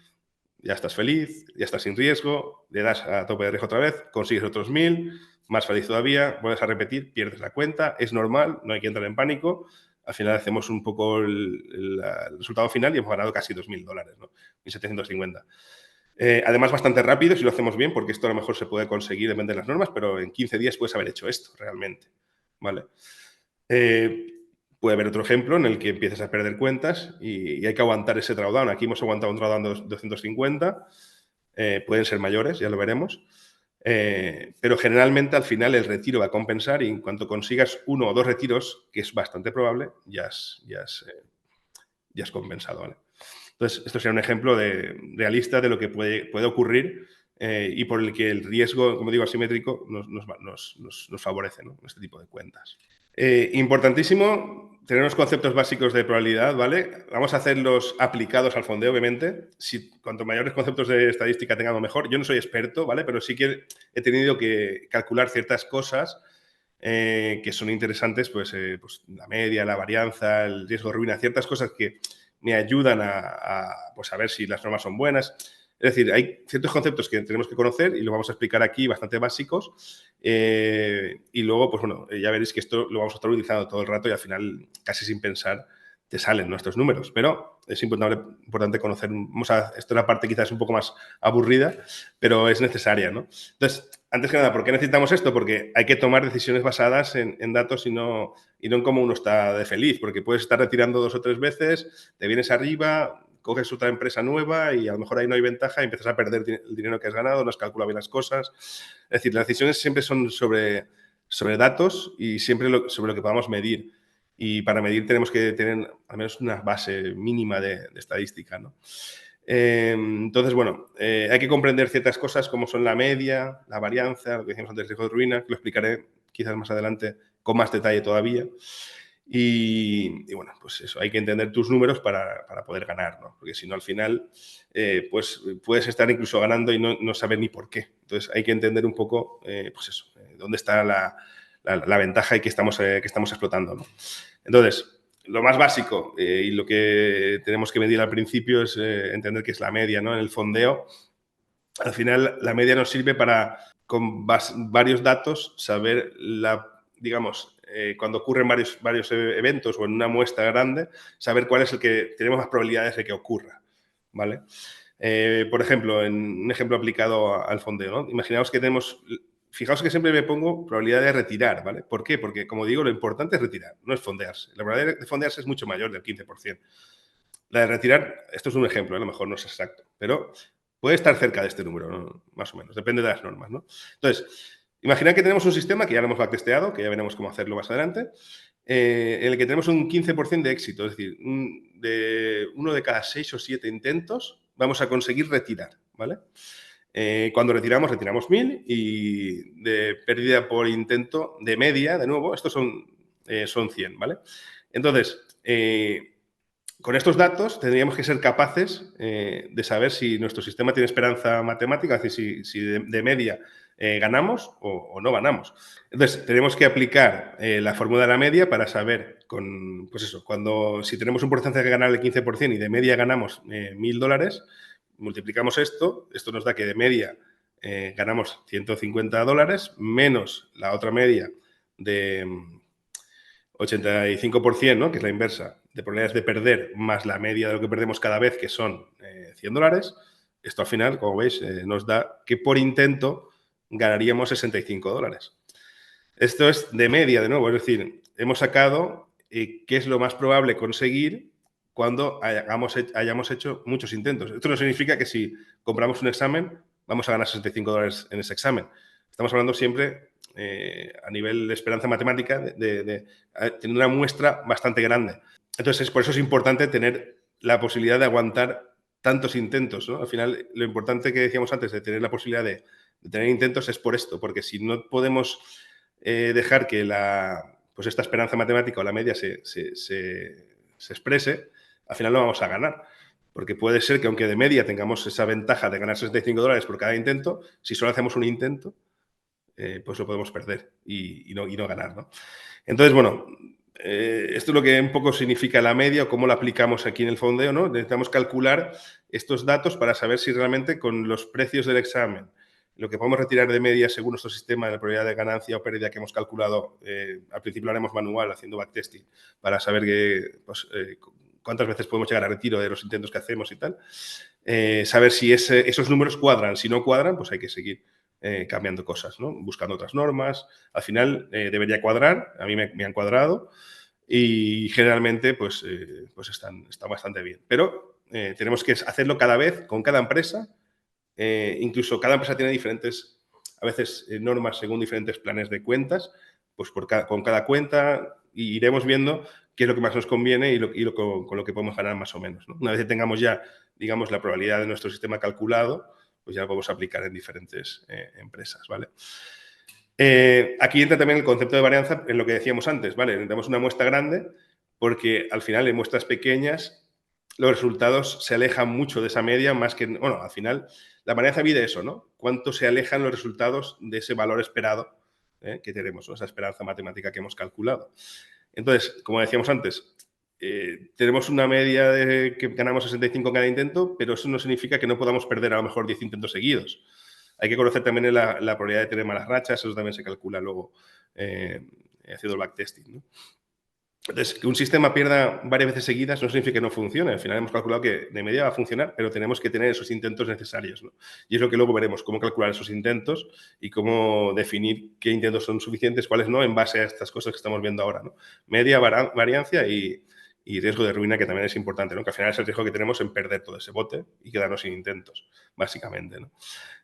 ya estás feliz, ya estás sin riesgo, le das a tope de riesgo otra vez, consigues otros 1.000, más feliz todavía, vuelves a repetir, pierdes la cuenta, es normal, no hay que entrar en pánico, al final hacemos un poco el resultado final y hemos ganado casi $2.000, ¿no? 1.750. Además, bastante rápido si lo hacemos bien, porque esto a lo mejor se puede conseguir, depende de las normas, pero en 15 días puedes haber hecho esto realmente, ¿vale? Puede haber otro ejemplo en el que empieces a perder cuentas y hay que aguantar ese drawdown. Aquí hemos aguantado un drawdown de 250, pueden ser mayores, ya lo veremos. Pero generalmente al final el retiro va a compensar y en cuanto consigas 1 o 2 retiros, que es bastante probable, ya has compensado, ¿vale? Entonces, esto sería un ejemplo realista de lo que puede ocurrir y por el que el riesgo, como digo, asimétrico nos favorece, ¿no? Este tipo de cuentas. Importantísimo tener unos conceptos básicos de probabilidad, ¿vale? Vamos a hacerlos aplicados al fondeo, obviamente. Cuanto mayores conceptos de estadística tengamos, mejor. Yo no soy experto, ¿vale? Pero sí que he tenido que calcular ciertas cosas que son interesantes, pues la media, la varianza, el riesgo de ruina, ciertas cosas que me ayudan pues a ver si las normas son buenas. Es decir, hay ciertos conceptos que tenemos que conocer y lo vamos a explicar aquí, bastante básicos. Y luego, pues bueno, ya veréis que esto lo vamos a estar utilizando todo el rato y al final, casi sin pensar, te salen nuestros números. Pero es importante conocer. Esto es una parte quizás un poco más aburrida, pero es necesaria, ¿no? Entonces, antes que nada, ¿por qué necesitamos esto? Porque hay que tomar decisiones basadas en datos y no en cómo uno está de feliz, porque puedes estar retirando 2 o 3 veces, te vienes arriba, coges otra empresa nueva y a lo mejor ahí no hay ventaja y empiezas a perder el dinero que has ganado, no has calculado bien las cosas. Es decir, las decisiones siempre son sobre datos y siempre sobre lo que podamos medir. Y para medir tenemos que tener al menos una base mínima de estadística, ¿no? Entonces, bueno, hay que comprender ciertas cosas como son la media, la varianza, lo que decíamos antes, el riesgo de ruina, que lo explicaré quizás más adelante con más detalle todavía. Y bueno, pues eso, hay que entender tus números para poder ganar, ¿no? Porque si no, al final, pues puedes estar incluso ganando y no saber ni por qué. Entonces, hay que entender un poco, pues eso, dónde está la ventaja y que estamos explotando, ¿no? Entonces, lo más básico y lo que tenemos que medir al principio es entender qué es la media, ¿no? En el fondeo, al final, la media nos sirve para, con varios datos, saber digamos, cuando ocurren varios eventos o en una muestra grande, saber cuál es el que tenemos más probabilidades de que ocurra, ¿vale? Por ejemplo, en un ejemplo aplicado al fondeo, ¿no? Imaginaos que tenemos... Fijaos que siempre me pongo probabilidad de retirar, ¿vale? ¿Por qué? Porque, como digo, lo importante es retirar, no es fondearse. La probabilidad de fondearse es mucho mayor del 15%. La de retirar, esto es un ejemplo, a lo mejor no es exacto, pero puede estar cerca de este número, ¿no? Más o menos, depende de las normas, ¿no? Entonces, imaginad que tenemos un sistema que ya lo hemos backtesteado, que ya veremos cómo hacerlo más adelante, en el que tenemos un 15% de éxito, es decir, uno de cada 6 o 7 intentos vamos a conseguir retirar, ¿vale? Cuando retiramos 1.000 y de pérdida por intento de media, de nuevo, estos son 100, ¿vale? Entonces, con estos datos tendríamos que ser capaces de saber si nuestro sistema tiene esperanza matemática, es decir, si de media ganamos o no ganamos. Entonces, tenemos que aplicar la fórmula de la media para saber, pues eso, si tenemos un porcentaje de ganar el 15% y de media ganamos $1.000, multiplicamos esto nos da que de media ganamos $150 menos la otra media de 85%, ¿no? Que es la inversa, de probabilidades de perder, más la media de lo que perdemos cada vez, que son $100. Esto al final, como veis, nos da que por intento ganaríamos $65. Esto es de media, de nuevo, es decir, hemos sacado qué es lo más probable conseguir cuando hayamos hecho muchos intentos. Esto no significa que si compramos un examen vamos a ganar $65 en ese examen. Estamos hablando siempre a nivel de esperanza matemática de tener una muestra bastante grande. Entonces, por eso es importante tener la posibilidad de aguantar tantos intentos, ¿no? Al final, lo importante que decíamos antes de tener la posibilidad de tener intentos es por esto, porque si no podemos dejar que esta esperanza matemática o la media se exprese, al final no vamos a ganar. Porque puede ser que aunque de media tengamos esa ventaja de ganar $65 por cada intento, si solo hacemos un intento, pues lo podemos perder y no ganar, ¿no? Entonces, bueno, esto es lo que un poco significa la media o cómo la aplicamos aquí en el fondeo, ¿no? Necesitamos calcular estos datos para saber si realmente con los precios del examen, lo que podemos retirar de media según nuestro sistema de la probabilidad de ganancia o pérdida que hemos calculado. Al principio lo haremos manual, haciendo backtesting, para saber cuántas veces podemos llegar a retiro de los intentos que hacemos y tal. Saber si esos números cuadran. Si no cuadran, pues hay que seguir cambiando cosas, ¿no? Buscando otras normas. Al final debería cuadrar. A mí me han cuadrado y generalmente pues están bastante bien. Pero tenemos que hacerlo cada vez con cada empresa. Incluso cada empresa tiene diferentes, a veces, normas según diferentes planes de cuentas. Pues con cada cuenta iremos viendo qué es lo que más nos conviene con lo que podemos ganar más o menos, ¿no? Una vez que tengamos ya, digamos, la probabilidad de nuestro sistema calculado, pues ya lo podemos aplicar en diferentes empresas, ¿vale? Aquí entra también el concepto de varianza en lo que decíamos antes, ¿vale? Necesitamos una muestra grande porque al final en muestras pequeñas los resultados se alejan mucho de esa media más que... Bueno, al final la varianza mide eso, ¿no? Cuánto se alejan los resultados de ese valor esperado que tenemos, ¿no? Esa esperanza matemática que hemos calculado. Entonces, como decíamos antes, tenemos una media de que ganamos 65 en cada intento, pero eso no significa que no podamos perder a lo mejor 10 intentos seguidos. Hay que conocer también la probabilidad de tener malas rachas, eso también se calcula luego haciendo el backtesting, ¿no? Entonces, que un sistema pierda varias veces seguidas no significa que no funcione. Al final hemos calculado que de media va a funcionar, pero tenemos que tener esos intentos necesarios, ¿no? Y es lo que luego veremos, cómo calcular esos intentos y cómo definir qué intentos son suficientes, cuáles no, en base a estas cosas que estamos viendo ahora, ¿no? Media, variancia y riesgo de ruina, que también es importante, ¿no? Que al final es el riesgo que tenemos en perder todo ese bote y quedarnos sin intentos, básicamente, ¿no?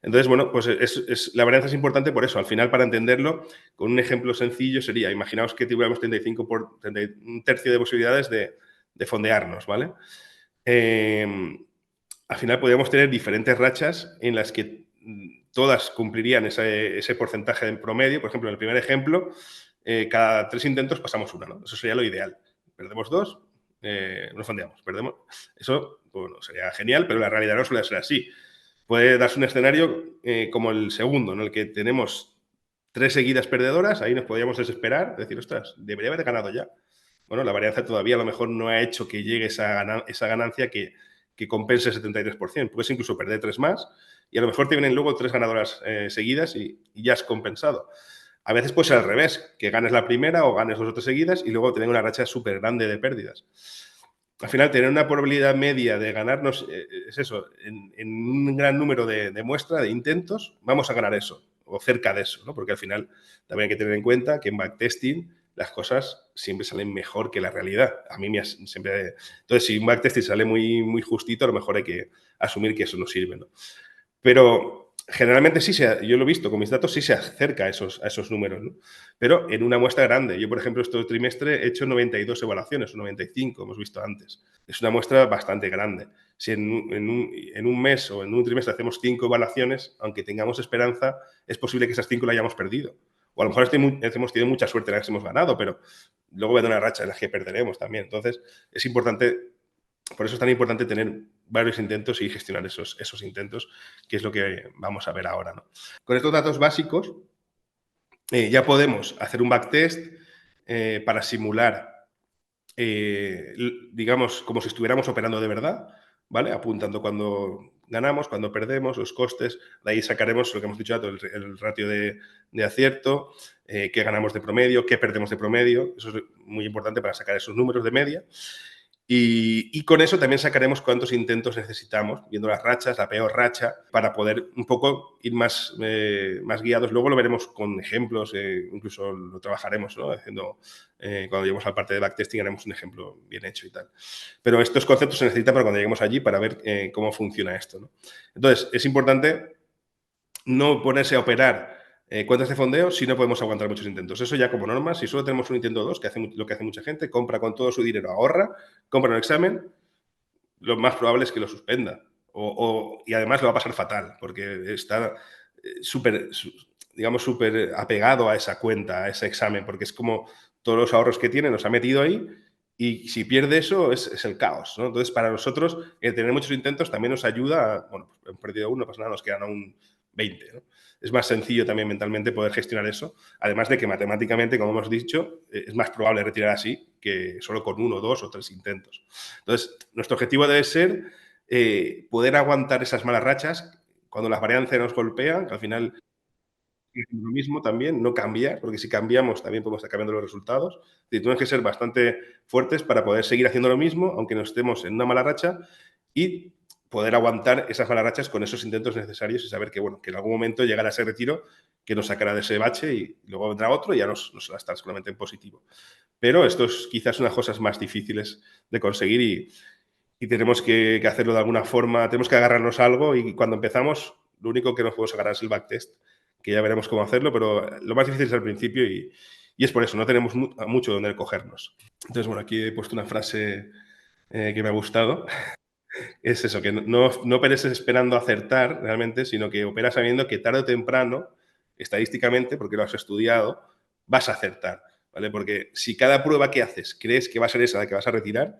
Entonces, bueno, pues la varianza es importante por eso. Al final, para entenderlo, con un ejemplo sencillo sería, imaginaos que tuviéramos 35 por un tercio de posibilidades de fondearnos, ¿vale? Al final podríamos tener diferentes rachas en las que todas cumplirían ese porcentaje en promedio. Por ejemplo, en el primer ejemplo, cada 3 intentos pasamos una, ¿no? Eso sería lo ideal. Perdemos 2, nos fondeamos. Perdemos. Eso, bueno, sería genial, pero la realidad no suele ser así. Puede darse un escenario como el segundo, en el que tenemos 3 seguidas perdedoras, ahí nos podríamos desesperar, decir, ostras, debería haber ganado ya. Bueno, la varianza todavía a lo mejor no ha hecho que llegue esa ganancia que compense el 73%. Puedes incluso perder 3 más y a lo mejor te vienen luego 3 ganadoras seguidas y ya has compensado. A veces puede ser al revés, que ganes la primera o ganes 2 o 3 seguidas y luego te venga una racha súper grande de pérdidas. Al final, tener una probabilidad media de ganarnos es eso, en un gran número de muestras, de intentos, vamos a ganar eso, o cerca de eso, ¿no? Porque al final también hay que tener en cuenta que en backtesting las cosas siempre salen mejor que la realidad. A mí siempre... Entonces, si un backtesting sale muy, muy justito, a lo mejor hay que asumir que eso no sirve, ¿no? Pero generalmente yo lo he visto con mis datos, sí se acerca a esos números, ¿no? Pero en una muestra grande. Yo, por ejemplo, este trimestre he hecho 92 evaluaciones, o 95, hemos visto antes. Es una muestra bastante grande. Si en un mes o en un trimestre hacemos 5 evaluaciones, aunque tengamos esperanza, es posible que esas 5 las hayamos perdido. O a lo mejor hemos tenido mucha suerte en las que hemos ganado, pero luego va a haber una racha en las que perderemos también. Entonces, es importante... Por eso es tan importante tener varios intentos y gestionar esos intentos, que es lo que vamos a ver ahora, ¿no? Con estos datos básicos ya podemos hacer un backtest para simular, digamos, como si estuviéramos operando de verdad, ¿vale? Apuntando cuando ganamos, cuando perdemos, los costes. De ahí sacaremos lo que hemos dicho, el ratio de acierto, qué ganamos de promedio, qué perdemos de promedio. Eso es muy importante para sacar esos números de media. Y con eso también sacaremos cuántos intentos necesitamos, viendo las rachas, la peor racha, para poder un poco ir más guiados. Luego lo veremos con ejemplos, incluso lo trabajaremos, ¿no? Cuando lleguemos a la parte de backtesting haremos un ejemplo bien hecho y tal. Pero estos conceptos se necesitan para cuando lleguemos allí para ver cómo funciona esto, ¿no? Entonces, es importante no ponerse a operar cuentas de fondeo si no podemos aguantar muchos intentos. Eso ya como norma, si solo tenemos un intento o dos, lo que hace mucha gente, compra con todo su dinero, ahorra, compra un examen, lo más probable es que lo suspenda. Y además lo va a pasar fatal, porque está súper apegado a esa cuenta, a ese examen, porque es como todos los ahorros que tiene los ha metido ahí y si pierde eso es el caos, ¿no? Entonces, para nosotros, el tener muchos intentos también nos ayuda, bueno, pues, hemos perdido uno, no pasa nada, nos quedan aún 20, ¿no? Es más sencillo también mentalmente poder gestionar eso, además de que matemáticamente, como hemos dicho, es más probable retirar así que solo con 1, 2 o 3 intentos. Entonces, nuestro objetivo debe ser poder aguantar esas malas rachas cuando las varianzas nos golpean, que al final es lo mismo también, no cambiar, porque si cambiamos también podemos estar cambiando los resultados. Es decir, tenemos que ser bastante fuertes para poder seguir haciendo lo mismo, aunque no estemos en una mala racha, y poder aguantar esas malas rachas con esos intentos necesarios y saber que, bueno, que en algún momento llegará ese retiro que nos sacará de ese bache y luego vendrá otro y ya nos va a estar solamente en positivo. Pero esto es quizás unas cosas más difíciles de conseguir y tenemos que hacerlo de alguna forma, tenemos que agarrarnos a algo y cuando empezamos lo único que nos podemos agarrar es el backtest, que ya veremos cómo hacerlo, pero lo más difícil es al principio y es por eso, no tenemos mucho donde cogernos. Entonces, bueno, aquí he puesto una frase que me ha gustado. Es eso, que no operes esperando acertar realmente, sino que operas sabiendo que tarde o temprano, estadísticticamente, porque lo has estudiado, vas a acertar, ¿vale? Porque si cada prueba que haces crees que va a ser esa la que vas a retirar,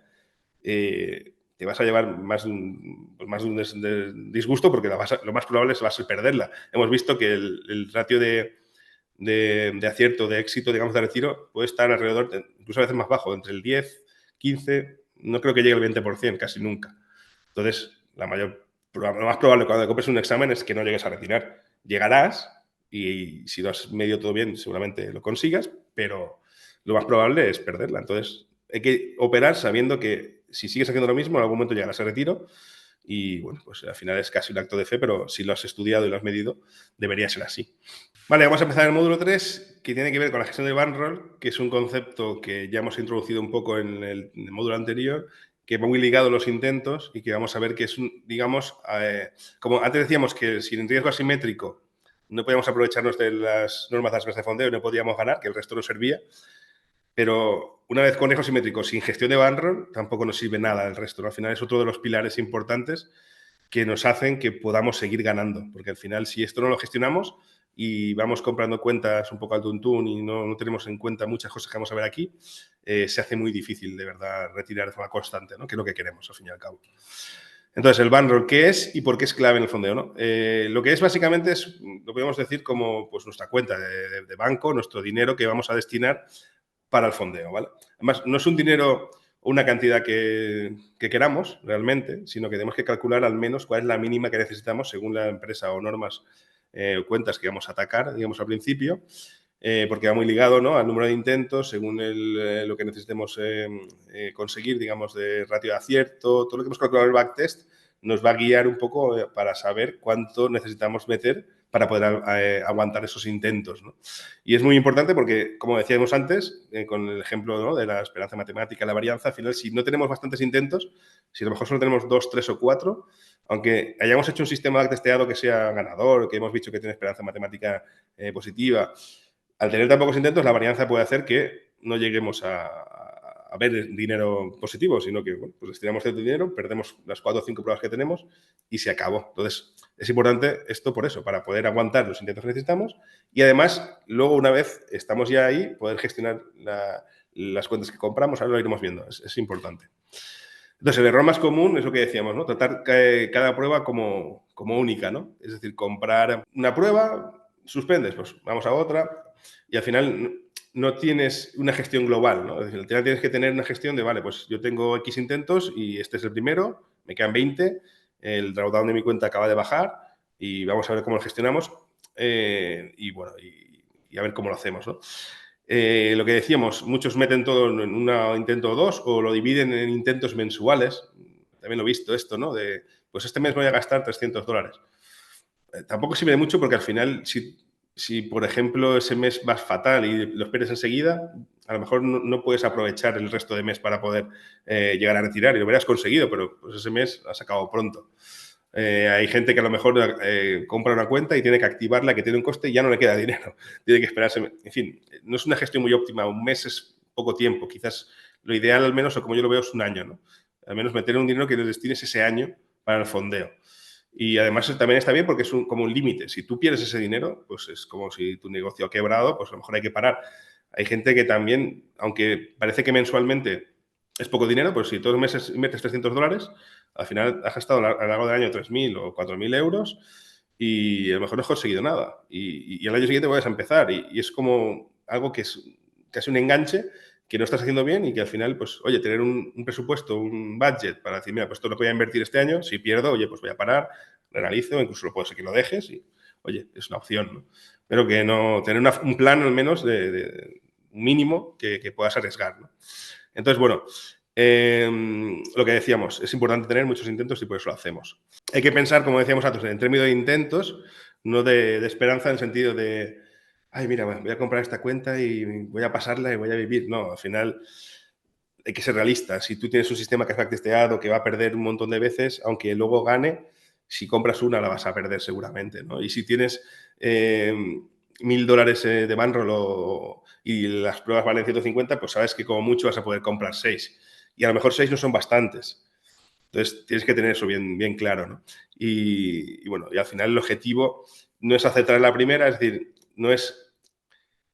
te vas a llevar más de un disgusto porque lo más probable es vas a perderla. Hemos visto que el ratio de acierto, de éxito, digamos, de retiro, puede estar alrededor, incluso a veces más bajo, entre el 10, 15, no creo que llegue al 20%, casi nunca. Entonces, lo más probable cuando compres un examen es que no llegues a retirar. Llegarás y si lo has medido todo bien, seguramente lo consigas, pero lo más probable es perderla. Entonces, hay que operar sabiendo que si sigues haciendo lo mismo, en algún momento llegarás a retiro y, bueno, pues al final es casi un acto de fe, pero si lo has estudiado y lo has medido, debería ser así. Vale, vamos a empezar el módulo 3, que tiene que ver con la gestión de bankroll, que es un concepto que ya hemos introducido un poco en el módulo anterior, que va muy ligado a los intentos y que vamos a ver que es, digamos, como antes decíamos que sin riesgo asimétrico no podíamos aprovecharnos de las normas básicas de fondeo y no podíamos ganar, que el resto no servía, pero una vez con riesgo asimétrico sin gestión de bankroll tampoco nos sirve nada el resto, ¿no? Al final es otro de los pilares importantes que nos hacen que podamos seguir ganando, porque al final si esto no lo gestionamos y vamos comprando cuentas un poco al tuntún y no tenemos en cuenta muchas cosas que vamos a ver aquí, se hace muy difícil de verdad retirar de forma constante, ¿no? Que es lo que queremos al fin y al cabo. Entonces, el bankroll, ¿qué es y por qué es clave en el fondeo, ¿no? Lo que es básicamente es, lo podemos decir como pues, nuestra cuenta de banco, nuestro dinero que vamos a destinar para el fondeo, ¿vale? Además, no es un dinero o una cantidad que queramos realmente, sino que tenemos que calcular al menos cuál es la mínima que necesitamos según la empresa o normas o cuentas que vamos a atacar, digamos, al principio, porque va muy ligado, ¿no?, al número de intentos, según lo que necesitemos conseguir, digamos, de ratio de acierto, todo lo que hemos calculado en el backtest nos va a guiar un poco para saber cuánto necesitamos meter para poder aguantar esos intentos, ¿no? Y es muy importante porque, como decíamos antes, con el ejemplo, ¿no?, de la esperanza matemática, la varianza, al final, si no tenemos bastantes intentos, si a lo mejor solo tenemos 2, 3 o 4, aunque hayamos hecho un sistema testeado que sea ganador, que hemos visto que tiene esperanza matemática positiva, al tener tan pocos intentos, la varianza puede hacer que no lleguemos a ver dinero positivo, sino que, bueno, pues destinamos cierto dinero, perdemos las 4 o 5 pruebas que tenemos y se acabó. Entonces, es importante esto por eso, para poder aguantar los intentos que necesitamos y además, luego una vez estamos ya ahí, poder gestionar las cuentas que compramos, ahora lo iremos viendo, es importante. Entonces, el error más común es lo que decíamos, ¿no? Tratar cada prueba como única, ¿no? Es decir, comprar una prueba, suspendes, pues vamos a otra y al final no tienes una gestión global, ¿no? Es decir, al final tienes que tener una gestión de, vale, pues yo tengo X intentos y este es el primero, me quedan 20, el drawdown de mi cuenta acaba de bajar y vamos a ver cómo lo gestionamos y bueno, y a ver cómo lo hacemos, ¿no? Lo que decíamos, muchos meten todo en un intento o dos o lo dividen en intentos mensuales. También lo he visto esto, ¿no? De, pues este mes voy a gastar $300. Tampoco sirve mucho porque al final, si por ejemplo ese mes vas fatal y lo esperes enseguida, a lo mejor no puedes aprovechar el resto de mes para poder llegar a retirar y lo hubieras conseguido, pero pues ese mes has acabado pronto. Hay gente que a lo mejor compra una cuenta y tiene que activarla, que tiene un coste y ya no le queda dinero. Tiene que esperarse. En fin, no es una gestión muy óptima. Un mes es poco tiempo. Quizás lo ideal, al menos, o como yo lo veo, es un año, ¿no? Al menos meter un dinero que le destines ese año para el fondeo. Y además también está bien porque es como un límite. Si tú pierdes ese dinero, pues es como si tu negocio ha quebrado, pues a lo mejor hay que parar. Hay gente que también, aunque parece que mensualmente es poco dinero, pues si todos los meses metes $300, al final has gastado a lo largo del año 3.000 o 4.000 euros y a lo mejor no has conseguido nada. Y al año siguiente vuelves a empezar. Y es como algo que es casi un enganche que no estás haciendo bien y que al final, pues, oye, tener un presupuesto, un budget para decir, mira, pues esto lo voy a invertir este año, si pierdo, oye, pues voy a parar, realice o incluso puede ser que lo dejes y, oye, es una opción, ¿no? Pero que no, tener un plan al menos de un mínimo que puedas arriesgar, ¿no? Entonces, bueno, lo que decíamos, es importante tener muchos intentos y por eso lo hacemos. Hay que pensar, como decíamos antes, en términos de intentos, no de esperanza en el sentido de, ay, mira, voy a comprar esta cuenta y voy a pasarla y voy a vivir. No, al final hay que ser realista. Si tú tienes un sistema que es backtesteado, que va a perder un montón de veces, aunque luego gane, si compras una la vas a perder seguramente, ¿no? Y si tienes $1.000 de bankroll y las pruebas valen 150, pues sabes que como mucho vas a poder comprar 6. Y a lo mejor 6 no son bastantes. Entonces, tienes que tener eso bien claro, ¿no? Y bueno, y al final el objetivo no es aceptar la primera, es decir, no es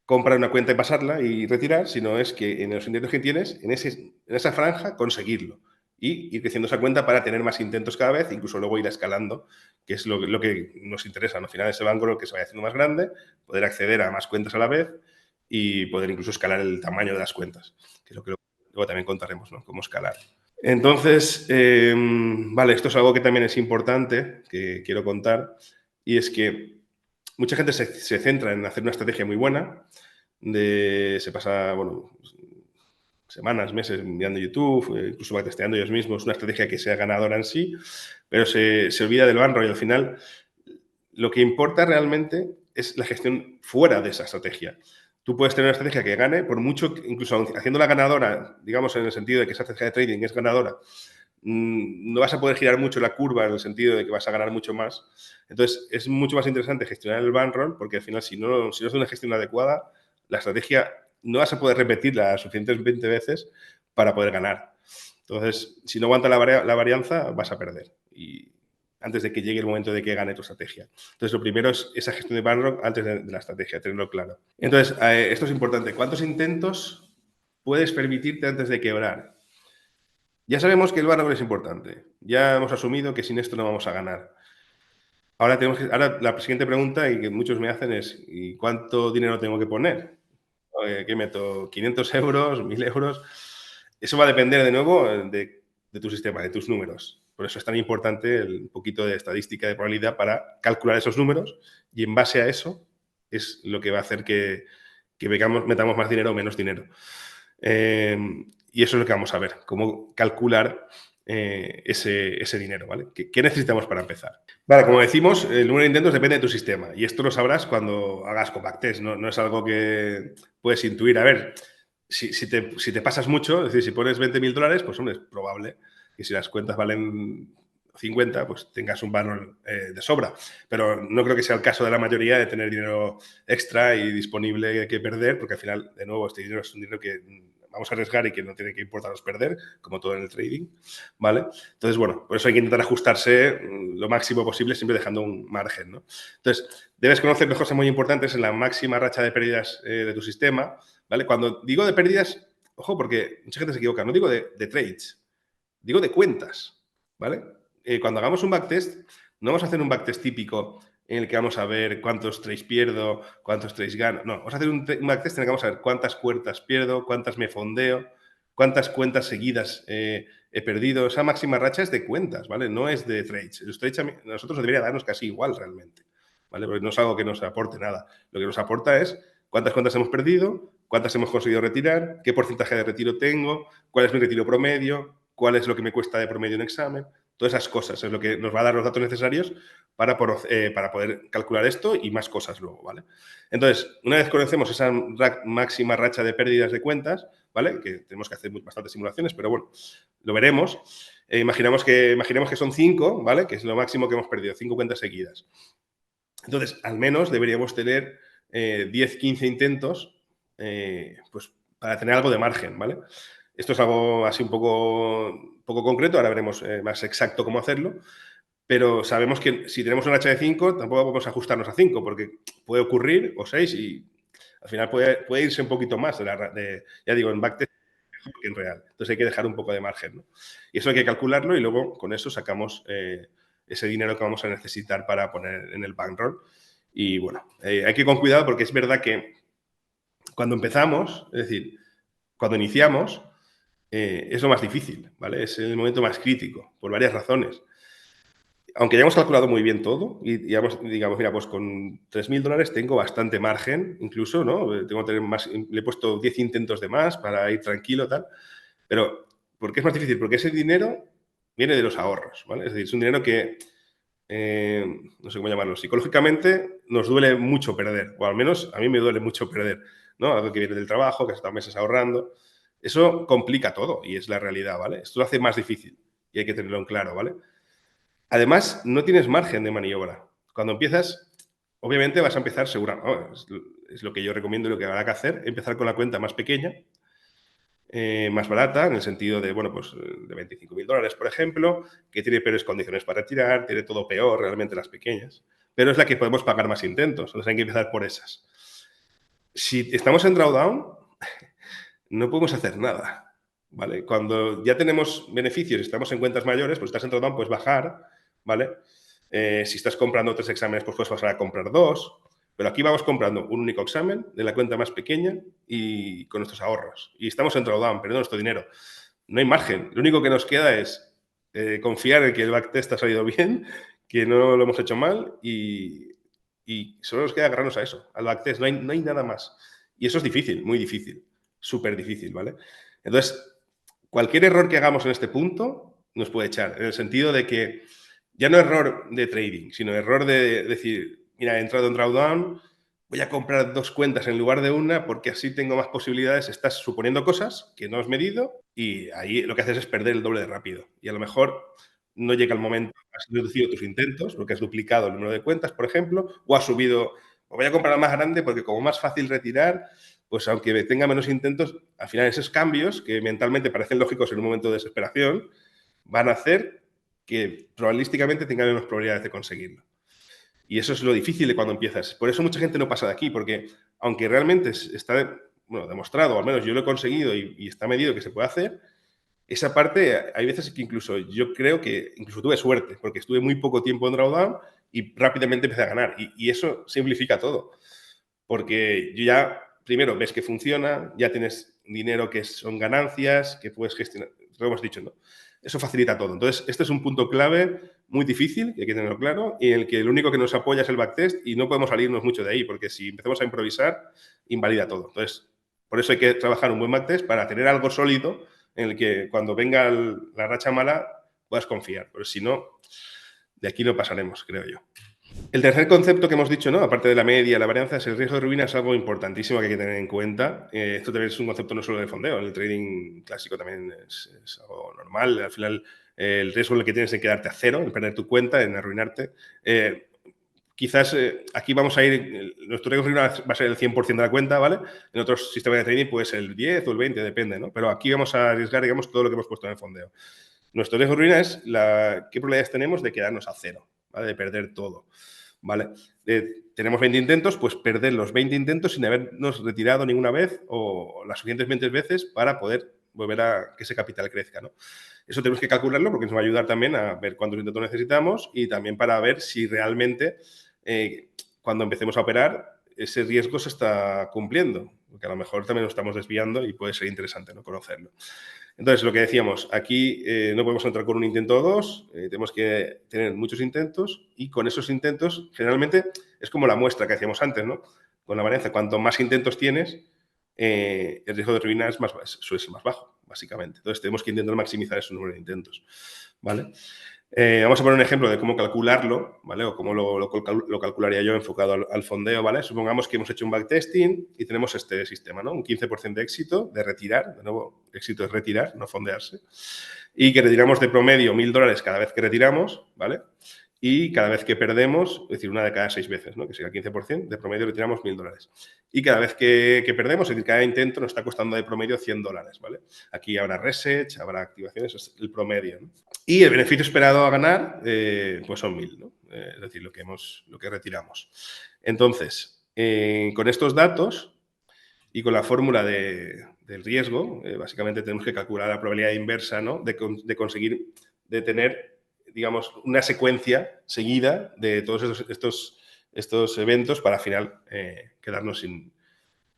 comprar una cuenta y pasarla y retirar, sino es que en los intentos que tienes, en esa franja, conseguirlo. Y ir creciendo esa cuenta para tener más intentos cada vez, incluso luego ir escalando, que es lo que nos interesa, ¿no? Al final ese banco que se vaya haciendo más grande, poder acceder a más cuentas a la vez y poder incluso escalar el tamaño de las cuentas, que es lo que luego también contaremos, ¿no? Cómo escalar. Entonces, vale, esto es algo que también es importante, que quiero contar, y es que mucha gente se centra en hacer una estrategia muy buena, se pasa, bueno, semanas, meses mirando YouTube, incluso va testeando ellos mismos una estrategia que sea ganadora en sí, pero se olvida del banro y al final lo que importa realmente es la gestión fuera de esa estrategia. Tú puedes tener una estrategia que gane, por mucho, incluso haciéndola ganadora, digamos en el sentido de que esa estrategia de trading es ganadora, no vas a poder girar mucho la curva en el sentido de que vas a ganar mucho más. Entonces, es mucho más interesante gestionar el bankroll porque al final, si no es una gestión adecuada, la estrategia no vas a poder repetirla suficientes 20 veces para poder ganar. Entonces, si no aguanta la varianza, vas a perder. Y antes de que llegue el momento de que gane tu estrategia. Entonces, lo primero es esa gestión de bankroll antes de la estrategia, tenerlo claro. Entonces, esto es importante. ¿Cuántos intentos puedes permitirte antes de quebrar? Ya sabemos que el bankroll es importante. Ya hemos asumido que sin esto no vamos a ganar. Ahora la siguiente pregunta y que muchos me hacen es ¿y cuánto dinero tengo que poner? ¿Qué meto? ¿500 euros? ¿1.000 euros? Eso va a depender de nuevo de tu sistema, de tus números. Por eso es tan importante un poquito de estadística de probabilidad para calcular esos números y en base a eso es lo que va a hacer que metamos más dinero o menos dinero. Y eso es lo que vamos a ver, cómo calcular ese dinero, ¿vale? ¿Qué necesitamos para empezar? Vale, como decimos, el número de intentos depende de tu sistema y esto lo sabrás cuando hagas con backtest, no es algo que puedes intuir. A ver, si te pasas mucho, es decir, si pones $20.000, pues hombre, es probable que si las cuentas valen 50, pues tengas un bankroll de sobra. Pero no creo que sea el caso de la mayoría de tener dinero extra y disponible que perder, porque al final, de nuevo, este dinero es un dinero que vamos a arriesgar y que no tiene que importarnos perder, como todo en el trading, ¿vale? Entonces, bueno, por eso hay que intentar ajustarse lo máximo posible, siempre dejando un margen, ¿no? Entonces, debes conocer dos cosas muy importantes en la máxima racha de pérdidas de tu sistema, ¿vale? Cuando digo de pérdidas, ojo, porque mucha gente se equivoca, no digo de trades, digo de cuentas, ¿vale? Cuando hagamos un backtest, no vamos a hacer un backtest típico en el que vamos a ver cuántos trades pierdo, cuántos trades gano. No, vamos a hacer un backtest en el que vamos a ver cuántas puertas pierdo, cuántas me fondeo, cuántas cuentas seguidas he perdido. Esa máxima racha es de cuentas, ¿vale? No es de trades. Los trades a nosotros nos debería darnos casi igual realmente, ¿vale? Porque no es algo que nos aporte nada. Lo que nos aporta es cuántas cuentas hemos perdido, cuántas hemos conseguido retirar, qué porcentaje de retiro tengo, cuál es mi retiro promedio, cuál es lo que me cuesta de promedio en examen. Todas esas cosas es lo que nos va a dar los datos necesarios para poder calcular esto y más cosas luego, ¿vale? Entonces, una vez conocemos esa máxima racha de pérdidas de cuentas, ¿vale? Que tenemos que hacer bastantes simulaciones, pero bueno, lo veremos. Imaginemos que son 5, ¿vale? Que es lo máximo que hemos perdido, 5 cuentas seguidas. Entonces, al menos deberíamos tener 10, 15 intentos pues, para tener algo de margen, ¿vale? Esto es algo así un poco concreto, ahora veremos más exacto cómo hacerlo, pero sabemos que si tenemos una racha de 5, tampoco podemos ajustarnos a 5, porque puede ocurrir, o 6, y al final puede irse un poquito más, ya digo, en backtest que en real. Entonces hay que dejar un poco de margen, ¿no? Y eso hay que calcularlo y luego con eso sacamos ese dinero que vamos a necesitar para poner en el bankroll. Y bueno, hay que ir con cuidado porque es verdad que cuando empezamos, es decir, cuando iniciamos, es lo más difícil, ¿vale? Es el momento más crítico, por varias razones. aunque ya hemos calculado muy bien todo y digamos, mira, pues con $3.000 tengo bastante margen, incluso, ¿no? Tengo que tener más, le he puesto 10 intentos de más para ir tranquilo, tal. Pero, ¿por qué es más difícil? Porque ese dinero viene de los ahorros, ¿vale? Es decir, es un dinero que, no sé cómo llamarlo, psicológicamente nos duele mucho perder, o al menos a mí me duele mucho perder, ¿no? Algo que viene del trabajo, que has estado meses ahorrando. Eso complica todo y es la realidad, ¿vale? Esto lo hace más difícil y hay que tenerlo en claro, ¿vale? Además, no tienes margen de maniobra. Cuando empiezas, obviamente vas a empezar segura, ¿no? Es lo que yo recomiendo y lo que habrá que hacer, empezar con la cuenta más pequeña, más barata, en el sentido de, bueno, pues de $25.000, por ejemplo, que tiene peores condiciones para retirar, tiene todo peor, realmente las pequeñas, pero es la que podemos pagar más intentos, entonces hay que empezar por esas. Si estamos en drawdown, no podemos hacer nada, ¿vale? Cuando ya tenemos beneficios y estamos en cuentas mayores, pues estás en drawdown, puedes bajar, ¿vale? Si estás comprando 3 exámenes, pues puedes pasar a comprar 2, pero aquí vamos comprando un único examen de la cuenta más pequeña y con nuestros ahorros. Y estamos en drawdown, perdiendo nuestro dinero. No hay margen. Lo único que nos queda es confiar en que el backtest ha salido bien, que no lo hemos hecho mal y solo nos queda agarrarnos a eso, al backtest. No hay nada más. Y eso es difícil, muy difícil. Súper difícil, ¿vale? Entonces, cualquier error que hagamos en este punto nos puede echar, en el sentido de que ya no error de trading, sino error de decir, mira, he entrado en drawdown, voy a comprar 2 cuentas en lugar de una porque así tengo más posibilidades. Estás suponiendo cosas que no has medido y ahí lo que haces es perder el doble de rápido. Y a lo mejor no llega el momento, has reducido tus intentos porque has duplicado el número de cuentas, por ejemplo, o has subido, o voy a comprar la más grande porque como más fácil retirar, pues aunque tenga menos intentos, al final esos cambios que mentalmente parecen lógicos en un momento de desesperación, van a hacer que probabilísticamente tenga menos probabilidades de conseguirlo. Y eso es lo difícil de cuando empiezas. Por eso mucha gente no pasa de aquí, porque aunque realmente está, bueno, demostrado, o al menos yo lo he conseguido y está medido que se puede hacer, esa parte hay veces que incluso yo creo que incluso tuve suerte, porque estuve muy poco tiempo en drawdown y rápidamente empecé a ganar. Y eso simplifica todo, porque yo ya, primero, ves que funciona, ya tienes dinero que son ganancias, que puedes gestionar, lo hemos dicho, ¿no? Eso facilita todo. Entonces, este es un punto clave muy difícil, que hay que tenerlo claro, y en el que lo único que nos apoya es el backtest y no podemos salirnos mucho de ahí, porque si empezamos a improvisar, invalida todo. Entonces, por eso hay que trabajar un buen backtest para tener algo sólido en el que cuando venga la racha mala puedas confiar. Pero si no, de aquí no pasaremos, creo yo. El tercer concepto que hemos dicho, ¿no? Aparte de la media, la varianza, es el riesgo de ruina, es algo importantísimo que hay que tener en cuenta. Esto también es un concepto no solo de fondeo, en el trading clásico también es algo normal. Al final, el riesgo en el que tienes de quedarte a cero, en perder tu cuenta, en arruinarte. Quizás aquí vamos a ir, nuestro riesgo de ruina va a ser el 100% de la cuenta, ¿vale? En otros sistemas de trading puede ser el 10 o el 20, depende, ¿no? Pero aquí vamos a arriesgar, digamos, todo lo que hemos puesto en el fondeo. Nuestro riesgo de ruina es qué probabilidades tenemos de quedarnos a cero, ¿vale? De perder todo. ¿Vale? Tenemos 20 intentos, pues perder los 20 intentos sin habernos retirado ninguna vez o las suficientes 20 veces para poder volver a que ese capital crezca, ¿no? Eso tenemos que calcularlo porque nos va a ayudar también a ver cuántos intentos necesitamos y también para ver si realmente cuando empecemos a operar ese riesgo se está cumpliendo, porque a lo mejor también nos estamos desviando y puede ser interesante, ¿no? Conocerlo. Entonces, lo que decíamos, aquí no podemos entrar con un intento o dos, tenemos que tener muchos intentos y con esos intentos, generalmente, es como la muestra que hacíamos antes, ¿no? Con la varianza, cuanto más intentos tienes, el riesgo de ruina suele ser más bajo, básicamente. Entonces, tenemos que intentar maximizar ese número de intentos, ¿vale? Vamos a poner un ejemplo de cómo calcularlo, ¿vale? O cómo lo calcularía yo enfocado al fondeo, ¿vale? Supongamos que hemos hecho un backtesting y tenemos este sistema, ¿no? Un 15% de éxito de retirar, de nuevo, éxito es retirar, no fondearse, y que retiramos de promedio $1.000 cada vez que retiramos, ¿vale? Y cada vez que perdemos, es decir, una de cada 6 veces, ¿no? Que sería el 15%, de promedio retiramos $1.000. Y cada vez que perdemos, es decir, cada intento nos está costando de promedio $100, ¿vale? Aquí habrá resets, habrá activaciones, es el promedio, ¿no? Y el beneficio esperado a ganar, pues son 1.000, ¿no? Es decir, lo que retiramos. Entonces, con estos datos y con la fórmula del riesgo, básicamente tenemos que calcular la probabilidad inversa, ¿no? De conseguir, de tener, digamos, una secuencia seguida de todos estos eventos para al final quedarnos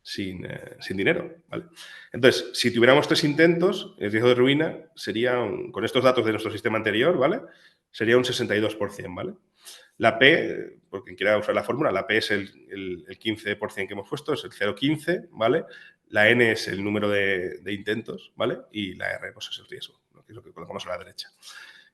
sin dinero, ¿vale? Entonces, si tuviéramos 3 intentos, el riesgo de ruina sería, con estos datos de nuestro sistema anterior, ¿vale? Sería un 62%, ¿vale? La P, por quien quiera usar la fórmula, la P es el 15% que hemos puesto, es el 0,15, ¿vale? La N es el número de intentos, ¿vale? Y la R, pues es el riesgo, ¿no? Que es lo que colocamos a la derecha.